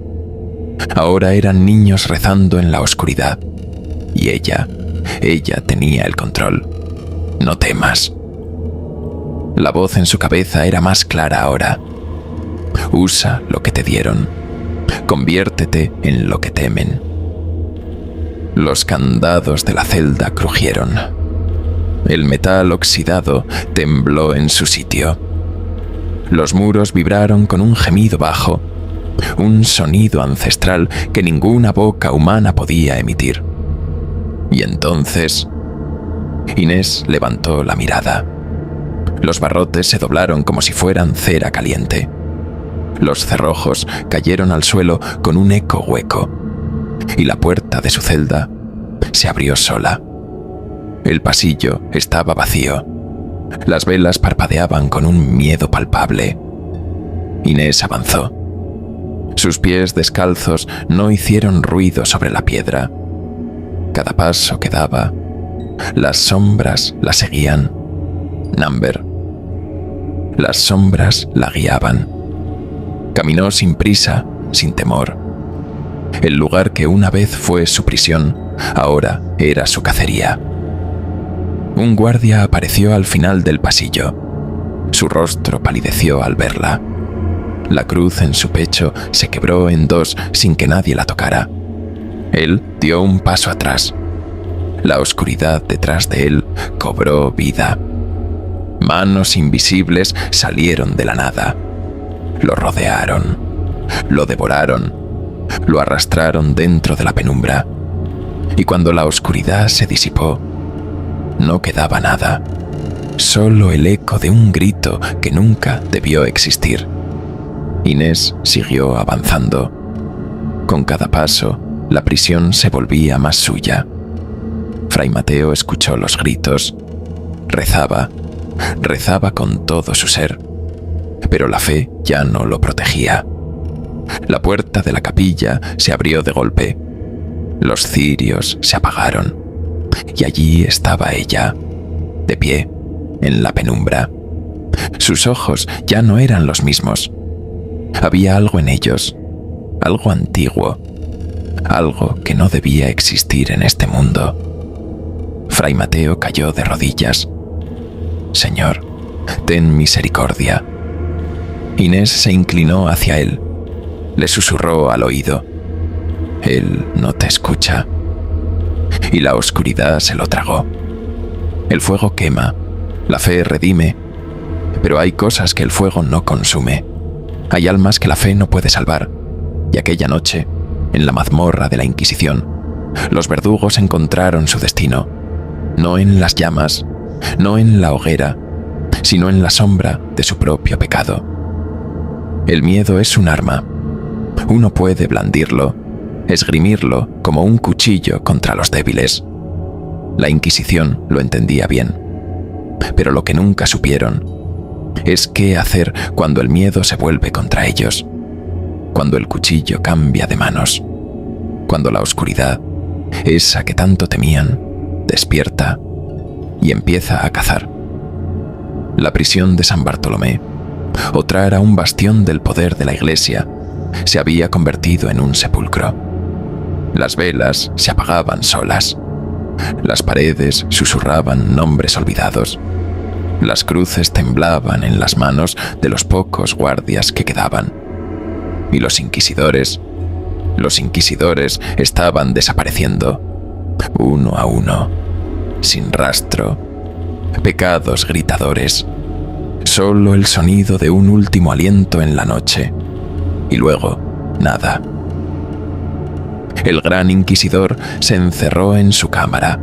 Ahora eran niños rezando en la oscuridad. Y ella tenía el control. No temas. La voz en su cabeza era más clara ahora. Usa lo que te dieron. Conviértete en lo que temen. Los candados de la celda crujieron. El metal oxidado tembló en su sitio. Los muros vibraron con un gemido bajo, un sonido ancestral que ninguna boca humana podía emitir. Y entonces, Inés levantó la mirada. Los barrotes se doblaron como si fueran cera caliente. Los cerrojos cayeron al suelo con un eco hueco, y la puerta de su celda se abrió sola. El pasillo estaba vacío. Las velas parpadeaban con un miedo palpable. Inés avanzó. Sus pies descalzos no hicieron ruido sobre la piedra. Cada paso que daba, las sombras la seguían. Number. Las sombras la guiaban. Caminó sin prisa, sin temor. El lugar que una vez fue su prisión, ahora era su cacería. Un guardia apareció al final del pasillo. Su rostro palideció al verla. La cruz en su pecho se quebró en dos sin que nadie la tocara. Él dio un paso atrás. La oscuridad detrás de él cobró vida. Manos invisibles salieron de la nada. Lo rodearon, lo devoraron, lo arrastraron dentro de la penumbra. Y cuando la oscuridad se disipó, no quedaba nada, solo el eco de un grito que nunca debió existir. Inés siguió avanzando. Con cada paso, la prisión se volvía más suya. Fray Mateo escuchó los gritos. Rezaba con todo su ser, pero la fe ya no lo protegía. La puerta de la capilla se abrió de golpe. Los cirios se apagaron, y allí estaba ella, de pie, en la penumbra. Sus ojos ya no eran los mismos. Había algo en ellos, algo antiguo, algo que no debía existir en este mundo. Fray Mateo cayó de rodillas. Señor, ten misericordia. Inés se inclinó hacia él. Le susurró al oído. Él no te escucha. Y la oscuridad se lo tragó. El fuego quema, la fe redime, pero hay cosas que el fuego no consume. Hay almas que la fe no puede salvar. Y aquella noche, en la mazmorra de la Inquisición, los verdugos encontraron su destino, no en las llamas, no en la hoguera, sino en la sombra de su propio pecado. El miedo es un arma. Uno puede blandirlo, esgrimirlo como un cuchillo contra los débiles. La Inquisición lo entendía bien, pero lo que nunca supieron es qué hacer cuando el miedo se vuelve contra ellos, cuando el cuchillo cambia de manos, cuando la oscuridad, esa que tanto temían, despierta y empieza a cazar. La prisión de San Bartolomé, otra era un bastión del poder de la Iglesia, se había convertido en un sepulcro. Las velas se apagaban solas. Las paredes susurraban nombres olvidados. Las cruces temblaban en las manos de los pocos guardias que quedaban. Y los inquisidores estaban desapareciendo, uno a uno, sin rastro, pecados gritadores, solo el sonido de un último aliento en la noche, y luego nada. El gran inquisidor se encerró en su cámara,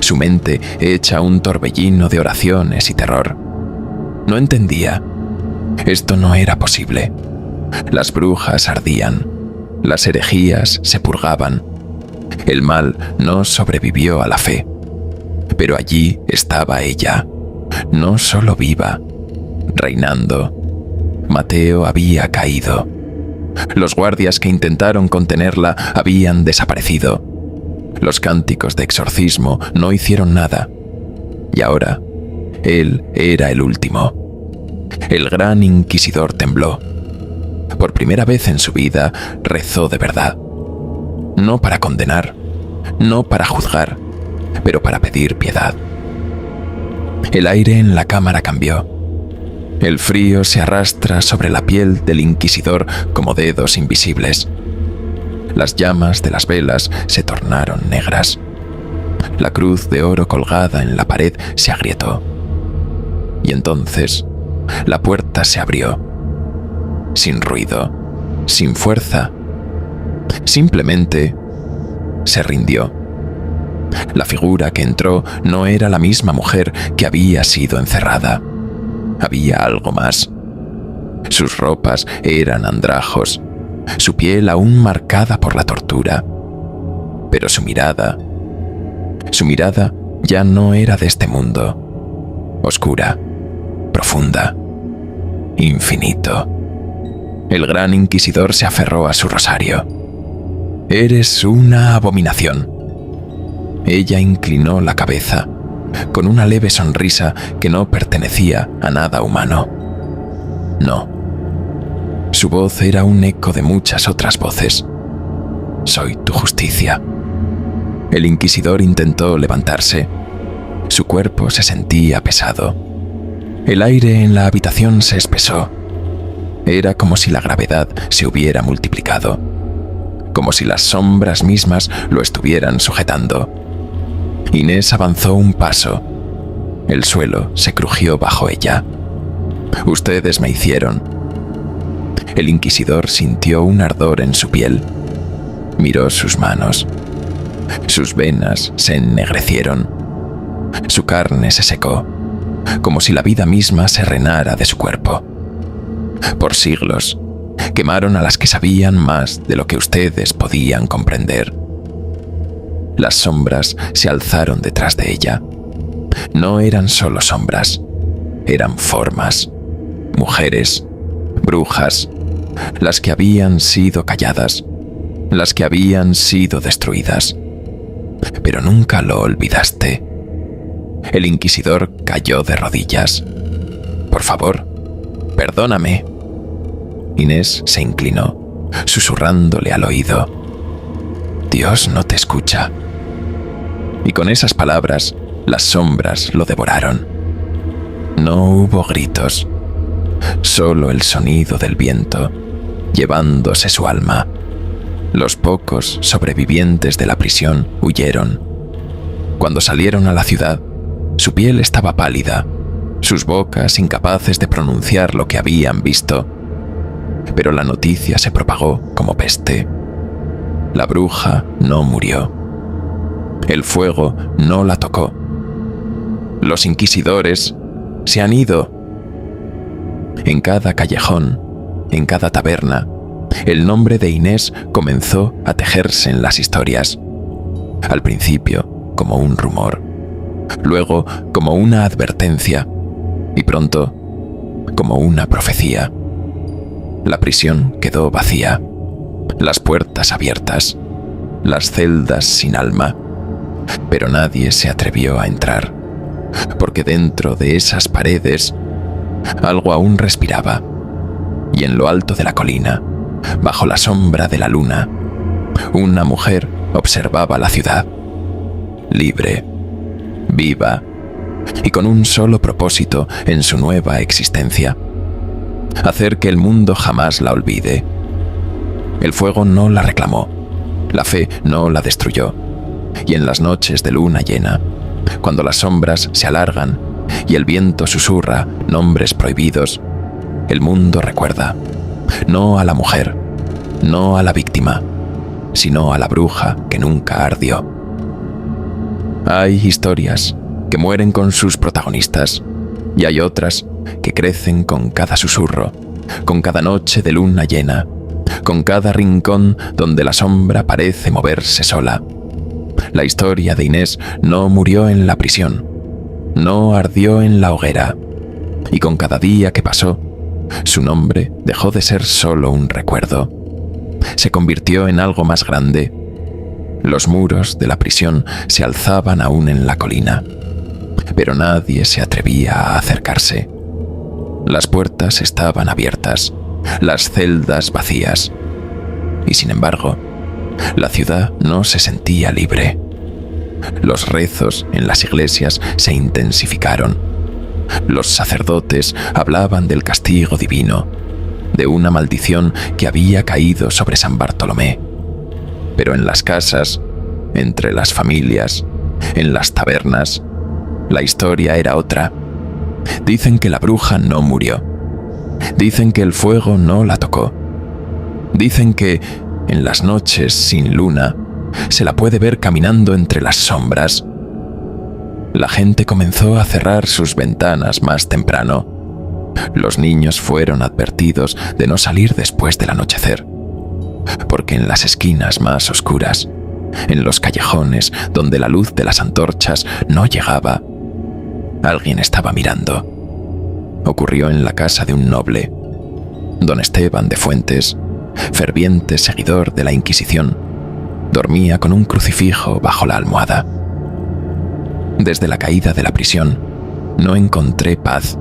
su mente hecha un torbellino de oraciones y terror. No entendía. Esto no era posible. Las brujas ardían, las herejías se purgaban. El mal no sobrevivió a la fe. Pero allí estaba ella, no solo viva, reinando. Mateo había caído. Los guardias que intentaron contenerla habían desaparecido. Los cánticos de exorcismo no hicieron nada. Y ahora, él era el último. El gran inquisidor tembló. Por primera vez en su vida rezó de verdad. No para condenar, no para juzgar, pero para pedir piedad. El aire en la cámara cambió. El frío se arrastra sobre la piel del inquisidor como dedos invisibles. Las llamas de las velas se tornaron negras. La cruz de oro colgada en la pared se agrietó. Y entonces, la puerta se abrió. Sin ruido, sin fuerza. Simplemente se rindió. La figura que entró no era la misma mujer que había sido encerrada. Había algo más. Sus ropas eran andrajos, su piel aún marcada por la tortura. Pero su mirada ya no era de este mundo. Oscura, profunda, infinito. El gran inquisidor se aferró a su rosario. «Eres una abominación». Ella inclinó la cabeza, con una leve sonrisa que no pertenecía a nada humano. No. Su voz era un eco de muchas otras voces. «Soy tu justicia». El inquisidor intentó levantarse. Su cuerpo se sentía pesado. El aire en la habitación se espesó. Era como si la gravedad se hubiera multiplicado, como si las sombras mismas lo estuvieran sujetando. Inés avanzó un paso. El suelo se crujió bajo ella. «Ustedes me hicieron». El inquisidor sintió un ardor en su piel. Miró sus manos. Sus venas se ennegrecieron. Su carne se secó, como si la vida misma se renara de su cuerpo. Por siglos, quemaron a las que sabían más de lo que ustedes podían comprender. Las sombras se alzaron detrás de ella. No eran solo sombras, eran formas, mujeres, brujas, las que habían sido calladas, las que habían sido destruidas. Pero nunca lo olvidaste. El inquisidor cayó de rodillas. Por favor, perdóname. Inés se inclinó, susurrándole al oído. Dios no te escucha. Y con esas palabras, las sombras lo devoraron. No hubo gritos, solo el sonido del viento, llevándose su alma. Los pocos sobrevivientes de la prisión huyeron. Cuando salieron a la ciudad, su piel estaba pálida, sus bocas incapaces de pronunciar lo que habían visto. Pero la noticia se propagó como peste. La bruja no murió. El fuego no la tocó. Los inquisidores se han ido. En cada callejón, en cada taberna, el nombre de Inés comenzó a tejerse en las historias. Al principio, como un rumor, luego como una advertencia y pronto como una profecía. La prisión quedó vacía, las puertas abiertas, las celdas sin alma, pero nadie se atrevió a entrar, porque dentro de esas paredes algo aún respiraba, y en lo alto de la colina, bajo la sombra de la luna, una mujer observaba la ciudad, libre, viva, y con un solo propósito en su nueva existencia: hacer que el mundo jamás la olvide. El fuego no la reclamó, la fe no la destruyó, y en las noches de luna llena, cuando las sombras se alargan y el viento susurra nombres prohibidos, el mundo recuerda, no a la mujer, no a la víctima, sino a la bruja que nunca ardió. Hay historias que mueren con sus protagonistas, y hay otras que crecen con cada susurro, con cada noche de luna llena, con cada rincón donde la sombra parece moverse sola. La historia de Inés no murió en la prisión, no ardió en la hoguera, y con cada día que pasó, su nombre dejó de ser solo un recuerdo. Se convirtió en algo más grande. Los muros de la prisión se alzaban aún en la colina, pero nadie se atrevía a acercarse. Las puertas estaban abiertas, las celdas vacías, y sin embargo, la ciudad no se sentía libre. Los rezos en las iglesias se intensificaron. Los sacerdotes hablaban del castigo divino, de una maldición que había caído sobre San Bartolomé. Pero en las casas, entre las familias, en las tabernas, la historia era otra. Dicen que la bruja no murió. Dicen que el fuego no la tocó. Dicen que, en las noches sin luna, se la puede ver caminando entre las sombras. La gente comenzó a cerrar sus ventanas más temprano. Los niños fueron advertidos de no salir después del anochecer, porque en las esquinas más oscuras, en los callejones donde la luz de las antorchas no llegaba, alguien estaba mirando. Ocurrió en la casa de un noble, don Esteban de Fuentes, ferviente seguidor de la Inquisición. Dormía con un crucifijo bajo la almohada. Desde la caída de la prisión, no encontré paz.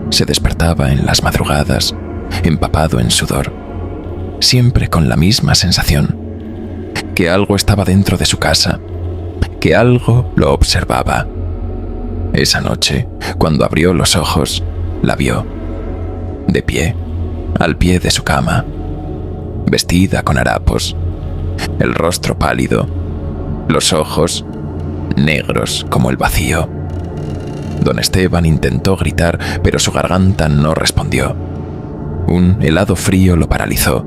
Se despertaba en las madrugadas, empapado en sudor, siempre con la misma sensación, que algo estaba dentro de su casa, que algo lo observaba. Esa noche, cuando abrió los ojos, la vio, de pie, al pie de su cama, vestida con harapos, el rostro pálido, los ojos negros como el vacío. Don Esteban intentó gritar, pero su garganta no respondió. Un helado frío lo paralizó,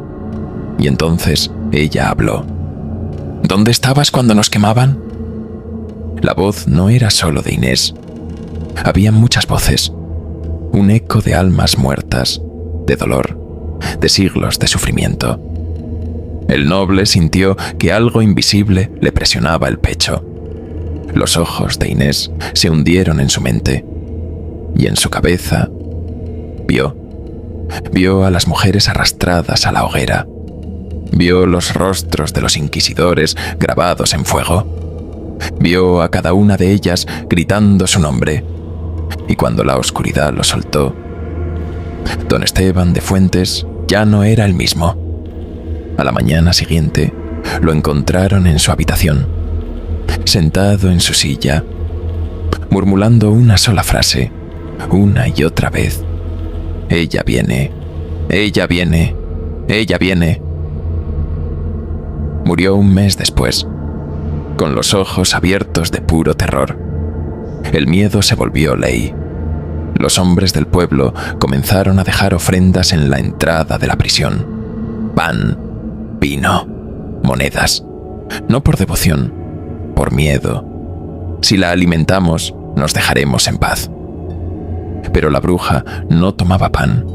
y entonces ella habló. ¿Dónde estabas cuando nos quemaban? La voz no era solo de Inés. Había muchas voces, un eco de almas muertas, de dolor, de siglos de sufrimiento. El noble sintió que algo invisible le presionaba el pecho. Los ojos de Inés se hundieron en su mente, y en su cabeza vio a las mujeres arrastradas a la hoguera. Vio los rostros de los inquisidores grabados en fuego. Vio a cada una de ellas gritando su nombre. Y cuando la oscuridad lo soltó, don Esteban de Fuentes ya no era el mismo. A la mañana siguiente, lo encontraron en su habitación, sentado en su silla, murmurando una sola frase, una y otra vez. Ella viene, ella viene, ella viene. Murió un mes después, con los ojos abiertos de puro terror. El miedo se volvió ley. Los hombres del pueblo comenzaron a dejar ofrendas en la entrada de la prisión. Pan, vino, monedas. No por devoción, por miedo. Si la alimentamos, nos dejaremos en paz. Pero la bruja no tomaba pan,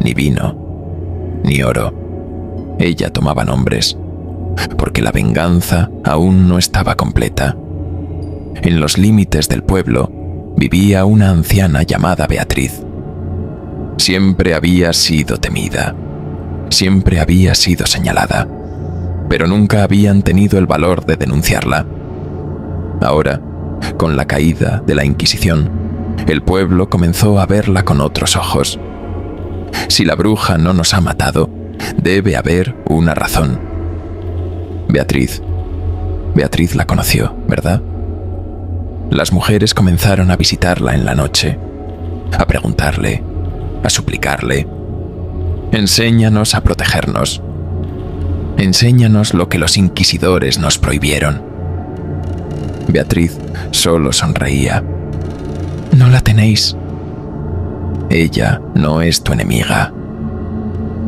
ni vino, ni oro. Ella tomaba nombres, porque la venganza aún no estaba completa. En los límites del pueblo vivía una anciana llamada Beatriz. Siempre había sido temida, siempre había sido señalada, pero nunca habían tenido el valor de denunciarla. Ahora, con la caída de la Inquisición, el pueblo comenzó a verla con otros ojos. Si la bruja no nos ha matado, debe haber una razón. Beatriz la conoció, ¿verdad? Las mujeres comenzaron a visitarla en la noche, a preguntarle, a suplicarle: enséñanos a protegernos. Enséñanos lo que los inquisidores nos prohibieron. Beatriz solo sonreía. No la tenéis. Ella no es tu enemiga.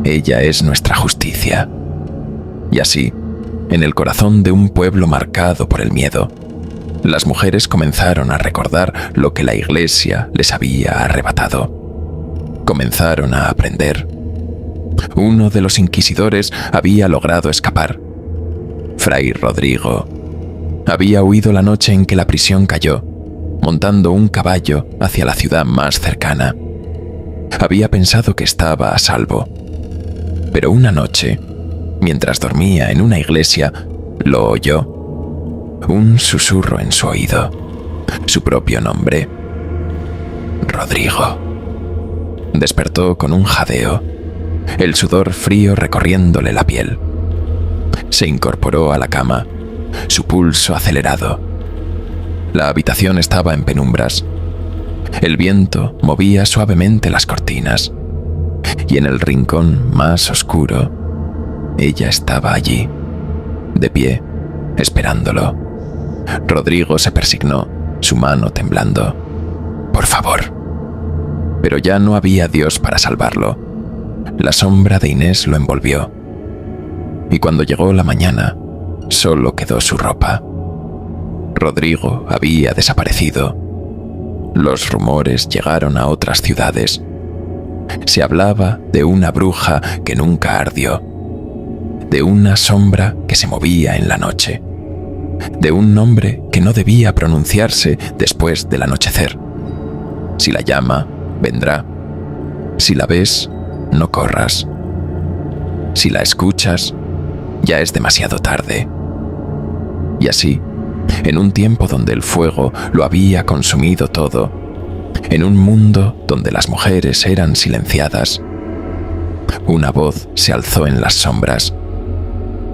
Ella es nuestra justicia. Y así, en el corazón de un pueblo marcado por el miedo, las mujeres comenzaron a recordar lo que la Iglesia les había arrebatado. Comenzaron a aprender. Uno de los inquisidores había logrado escapar. Fray Rodrigo había huido la noche en que la prisión cayó, montando un caballo hacia la ciudad más cercana. Había pensado que estaba a salvo. Pero una noche, mientras dormía en una iglesia, lo oyó. Un susurro en su oído. Su propio nombre. Rodrigo. Despertó con un jadeo, el sudor frío recorriéndole la piel. Se incorporó a la cama, su pulso acelerado. La habitación estaba en penumbras. El viento movía suavemente las cortinas, y en el rincón más oscuro, ella estaba allí, de pie, esperándolo. Rodrigo se persignó, su mano temblando. «Por favor». Pero ya no había Dios para salvarlo. La sombra de Inés lo envolvió. Y cuando llegó la mañana, solo quedó su ropa. Rodrigo había desaparecido. Los rumores llegaron a otras ciudades. Se hablaba de una bruja que nunca ardió, de una sombra que se movía en la noche, de un nombre que no debía pronunciarse después del anochecer. Si la llama, vendrá. Si la ves, no corras. Si la escuchas, ya es demasiado tarde. Y así, en un tiempo donde el fuego lo había consumido todo, en un mundo donde las mujeres eran silenciadas, una voz se alzó en las sombras.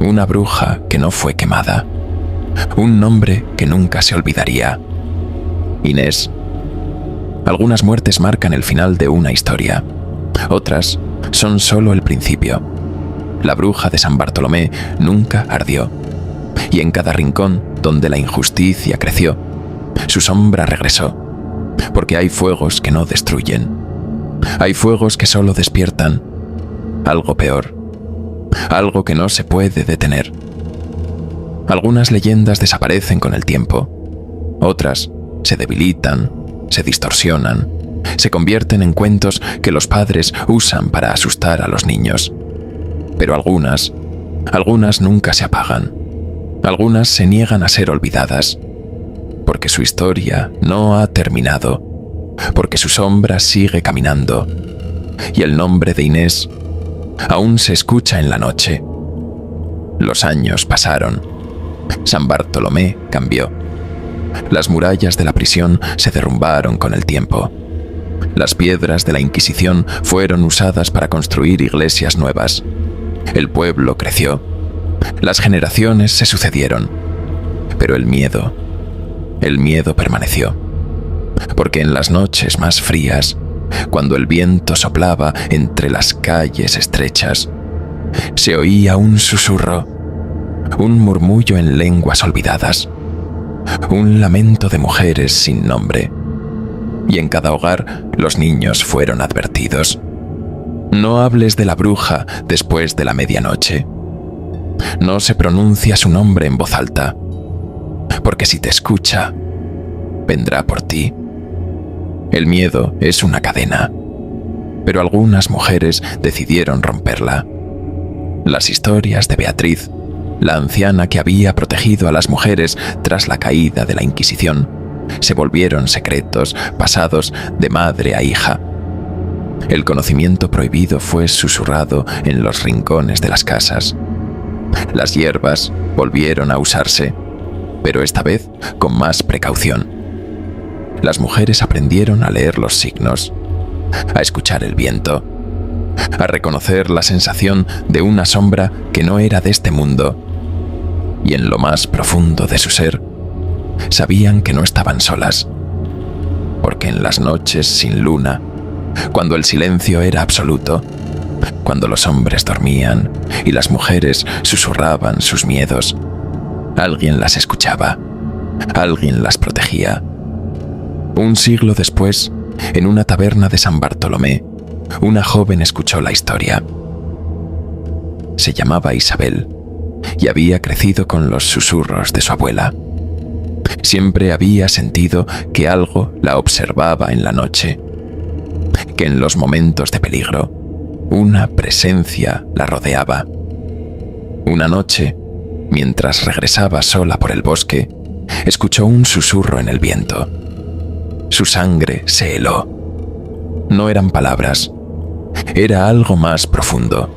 Una bruja que no fue quemada. Un nombre que nunca se olvidaría. Inés. Algunas muertes marcan el final de una historia. Otras son solo el principio. La bruja de San Bartolomé nunca ardió. Y en cada rincón donde la injusticia creció, su sombra regresó. Porque hay fuegos que no destruyen. Hay fuegos que solo despiertan algo peor, algo que no se puede detener. Algunas leyendas desaparecen con el tiempo, otras se debilitan, se distorsionan, se convierten en cuentos que los padres usan para asustar a los niños. Pero algunas nunca se apagan, algunas se niegan a ser olvidadas, porque su historia no ha terminado, porque su sombra sigue caminando, y el nombre de Inés aún se escucha en la noche. Los años pasaron. San Bartolomé cambió. Las murallas de la prisión se derrumbaron con el tiempo. Las piedras de la Inquisición fueron usadas para construir iglesias nuevas. El pueblo creció. Las generaciones se sucedieron. Pero el miedo permaneció. Porque en las noches más frías, cuando el viento soplaba entre las calles estrechas, se oía un susurro, un murmullo en lenguas olvidadas, un lamento de mujeres sin nombre. Y en cada hogar los niños fueron advertidos. No hables de la bruja después de la medianoche. No se pronuncia su nombre en voz alta, porque si te escucha, vendrá por ti. El miedo es una cadena, pero algunas mujeres decidieron romperla. Las historias de Beatriz, la anciana que había protegido a las mujeres tras la caída de la Inquisición, se volvieron secretos pasados de madre a hija. El conocimiento prohibido fue susurrado en los rincones de las casas. Las hierbas volvieron a usarse, pero esta vez con más precaución. Las mujeres aprendieron a leer los signos, a escuchar el viento, a reconocer la sensación de una sombra que no era de este mundo, y en lo más profundo de su ser, sabían que no estaban solas, porque en las noches sin luna, cuando el silencio era absoluto, cuando los hombres dormían y las mujeres susurraban sus miedos, alguien las escuchaba, alguien las protegía. Un siglo después, en una taberna de San Bartolomé, una joven escuchó la historia. Se llamaba Isabel y había crecido con los susurros de su abuela. Siempre había sentido que algo la observaba en la noche, que en los momentos de peligro, una presencia la rodeaba. Una noche, mientras regresaba sola por el bosque, escuchó un susurro en el viento. Su sangre se heló. No eran palabras, era algo más profundo,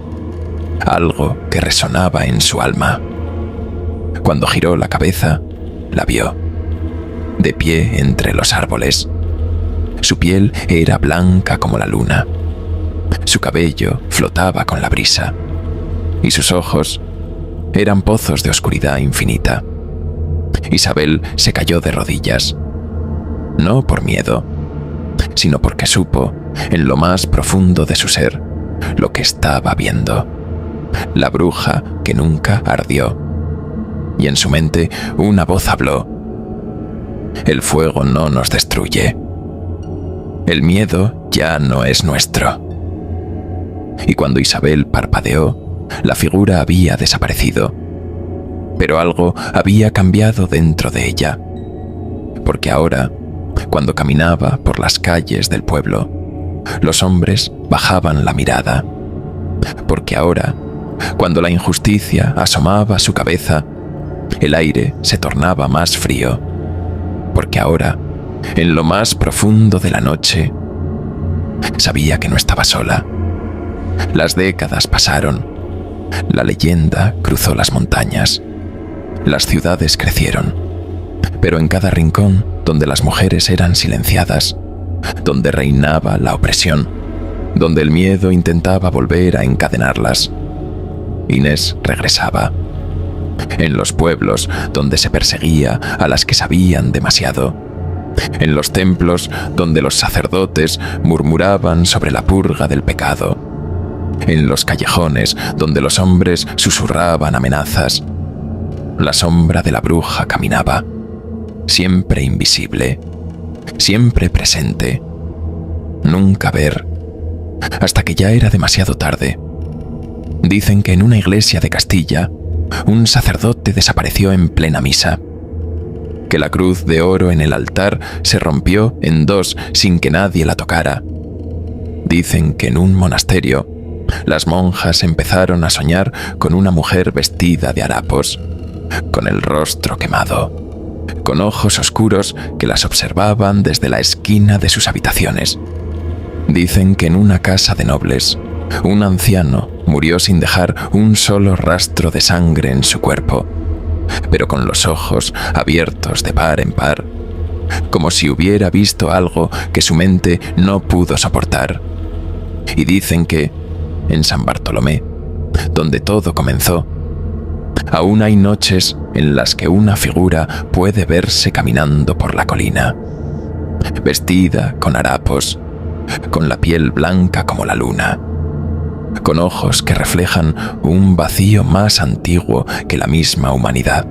algo que resonaba en su alma. Cuando giró la cabeza, la vio, de pie entre los árboles. Su piel era blanca como la luna, su cabello flotaba con la brisa, y sus ojos eran pozos de oscuridad infinita. Isabel se cayó de rodillas, no por miedo, sino porque supo, en lo más profundo de su ser, lo que estaba viendo. La bruja que nunca ardió. Y en su mente una voz habló: el fuego no nos destruye. El miedo ya no es nuestro. Y cuando Isabel parpadeó, la figura había desaparecido. Pero algo había cambiado dentro de ella. Porque ahora, cuando caminaba por las calles del pueblo, los hombres bajaban la mirada. Porque ahora, cuando la injusticia asomaba su cabeza, el aire se tornaba más frío. Porque ahora, en lo más profundo de la noche, sabía que no estaba sola. Las décadas pasaron. La leyenda cruzó las montañas. Las ciudades crecieron. Pero en cada rincón donde las mujeres eran silenciadas, donde reinaba la opresión, donde el miedo intentaba volver a encadenarlas, Inés regresaba. En los pueblos donde se perseguía a las que sabían demasiado, en los templos donde los sacerdotes murmuraban sobre la purga del pecado, en los callejones donde los hombres susurraban amenazas, la sombra de la bruja caminaba, siempre invisible, siempre presente, nunca ver, hasta que ya era demasiado tarde, Dicen que en una iglesia de Castilla, un sacerdote desapareció en plena misa, que la cruz de oro en el altar se rompió en dos sin que nadie la tocara. Dicen que en un monasterio, las monjas empezaron a soñar con una mujer vestida de harapos, con el rostro quemado, con ojos oscuros que las observaban desde la esquina de sus habitaciones. Dicen que en una casa de nobles, un anciano murió sin dejar un solo rastro de sangre en su cuerpo, pero con los ojos abiertos de par en par, como si hubiera visto algo que su mente no pudo soportar. Y dicen que, en San Bartolomé, donde todo comenzó, aún hay noches en las que una figura puede verse caminando por la colina, vestida con harapos, con la piel blanca como la luna, con ojos que reflejan un vacío más antiguo que la misma humanidad.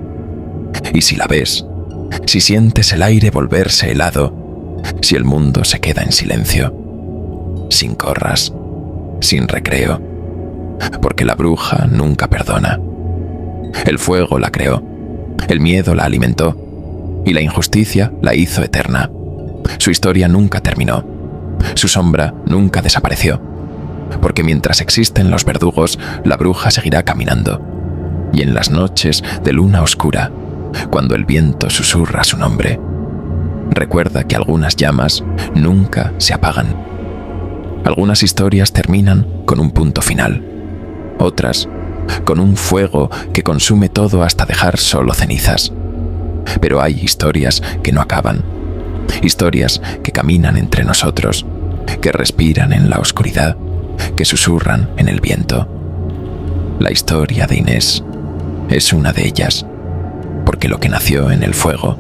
Y si la ves, si sientes el aire volverse helado, si el mundo se queda en silencio, sin corras, sin recreo, porque la bruja nunca perdona. El fuego la creó, el miedo la alimentó, y la injusticia la hizo eterna. Su historia nunca terminó, su sombra nunca desapareció, porque mientras existen los verdugos, la bruja seguirá caminando, y en las noches de luna oscura, cuando el viento susurra su nombre, recuerda que algunas llamas nunca se apagan. Algunas historias terminan con un punto final, otras con un fuego que consume todo hasta dejar solo cenizas. Pero hay historias que no acaban, historias que caminan entre nosotros, que respiran en la oscuridad, que susurran en el viento. La historia de Inés es una de ellas, porque lo que nació en el fuego,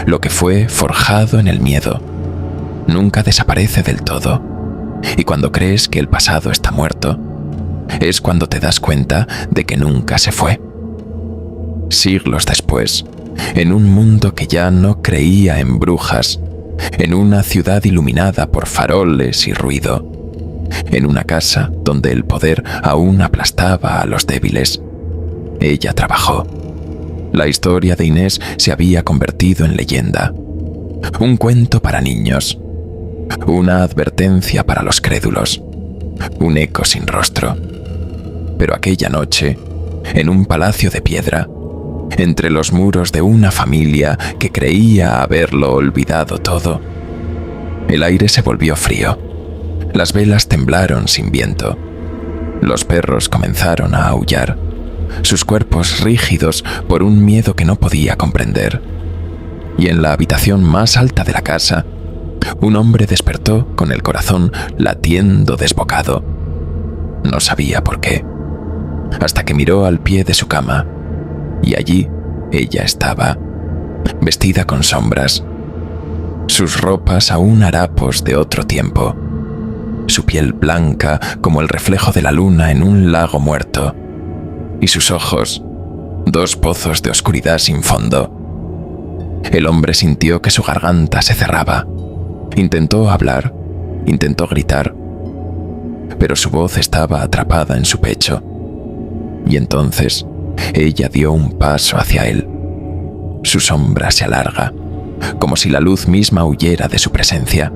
lo que fue forjado en el miedo, nunca desaparece del todo. Y cuando crees que el pasado está muerto, es cuando te das cuenta de que nunca se fue. Siglos después, en un mundo que ya no creía en brujas, en una ciudad iluminada por faroles y ruido, en una casa donde el poder aún aplastaba a los débiles, ella trabajó. La historia de Inés se había convertido en leyenda, un cuento para niños, una advertencia para los crédulos, un eco sin rostro. Pero aquella noche, en un palacio de piedra, entre los muros de una familia que creía haberlo olvidado todo, el aire se volvió frío, las velas temblaron sin viento, los perros comenzaron a aullar, sus cuerpos rígidos por un miedo que no podía comprender. Y en la habitación más alta de la casa, un hombre despertó con el corazón latiendo desbocado. No sabía por qué, hasta que miró al pie de su cama, y allí ella estaba, vestida con sombras, sus ropas aún harapos de otro tiempo, su piel blanca como el reflejo de la luna en un lago muerto, y sus ojos, dos pozos de oscuridad sin fondo. El hombre sintió que su garganta se cerraba. Intentó hablar, intentó gritar, pero su voz estaba atrapada en su pecho. Y entonces ella dio un paso hacia él. Su sombra se alarga, como si la luz misma huyera de su presencia.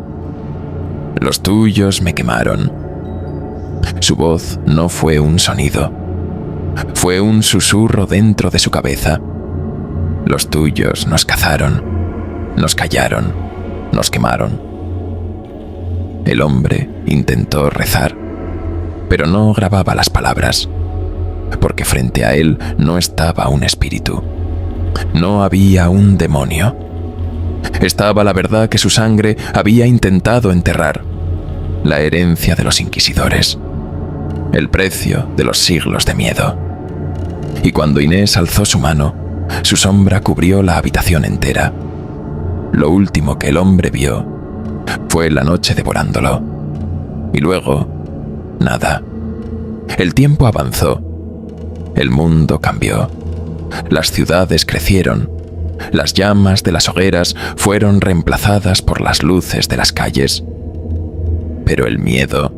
Los tuyos me quemaron. Su voz no fue un sonido, fue un susurro dentro de su cabeza. Los tuyos nos cazaron, nos callaron, nos quemaron. El hombre intentó rezar, pero no grababa las palabras, porque frente a él no estaba un espíritu, no había un demonio. Estaba la verdad que su sangre había intentado enterrar, la herencia de los inquisidores, el precio de los siglos de miedo. Y cuando Inés alzó su mano, su sombra cubrió la habitación entera. Lo último que el hombre vio fue la noche devorándolo. Y luego, nada. El tiempo avanzó. El mundo cambió. Las ciudades crecieron. Las llamas de las hogueras fueron reemplazadas por las luces de las calles. Pero el miedo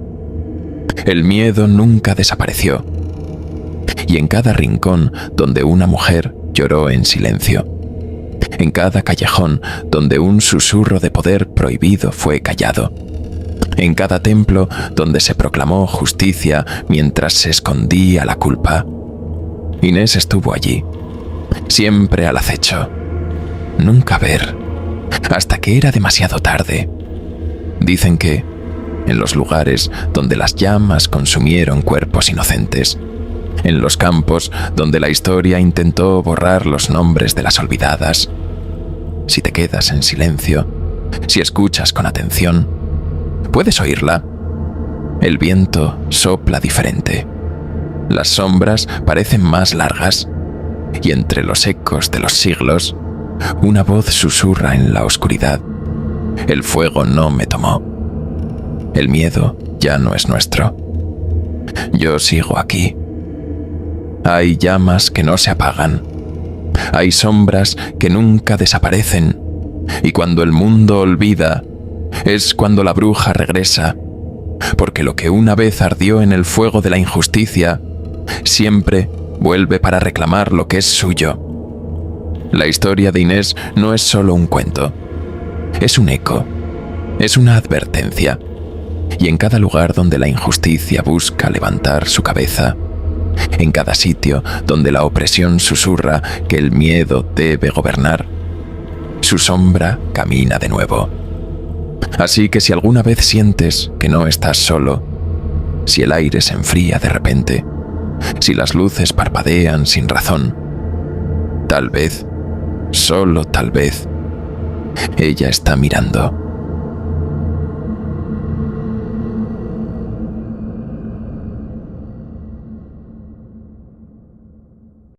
nunca desapareció. y en cada rincón donde una mujer lloró en silencio, en cada callejón donde un susurro de poder prohibido fue callado, en cada templo donde se proclamó justicia mientras se escondía la culpa. Inés estuvo allí, siempre al acecho, nunca ver, hasta que era demasiado tarde. Dicen que, en los lugares donde las llamas consumieron cuerpos inocentes, en los campos donde la historia intentó borrar los nombres de las olvidadas, si te quedas en silencio, si escuchas con atención, puedes oírla. El viento sopla diferente. Las sombras parecen más largas, y entre los ecos de los siglos, una voz susurra en la oscuridad. El fuego no me tomó. El miedo ya no es nuestro. Yo sigo aquí. Hay llamas que no se apagan. Hay sombras que nunca desaparecen. Y cuando el mundo olvida, es cuando la bruja regresa. Porque lo que una vez ardió en el fuego de la injusticia, siempre vuelve para reclamar lo que es suyo. La historia de Inés no es solo un cuento. Es un eco. Es una advertencia. Y en cada lugar donde la injusticia busca levantar su cabeza, en cada sitio donde la opresión susurra que el miedo debe gobernar, su sombra camina de nuevo. Así que si alguna vez sientes que no estás solo, si el aire se enfría de repente, si las luces parpadean sin razón, tal vez, solo tal vez, ella está mirando.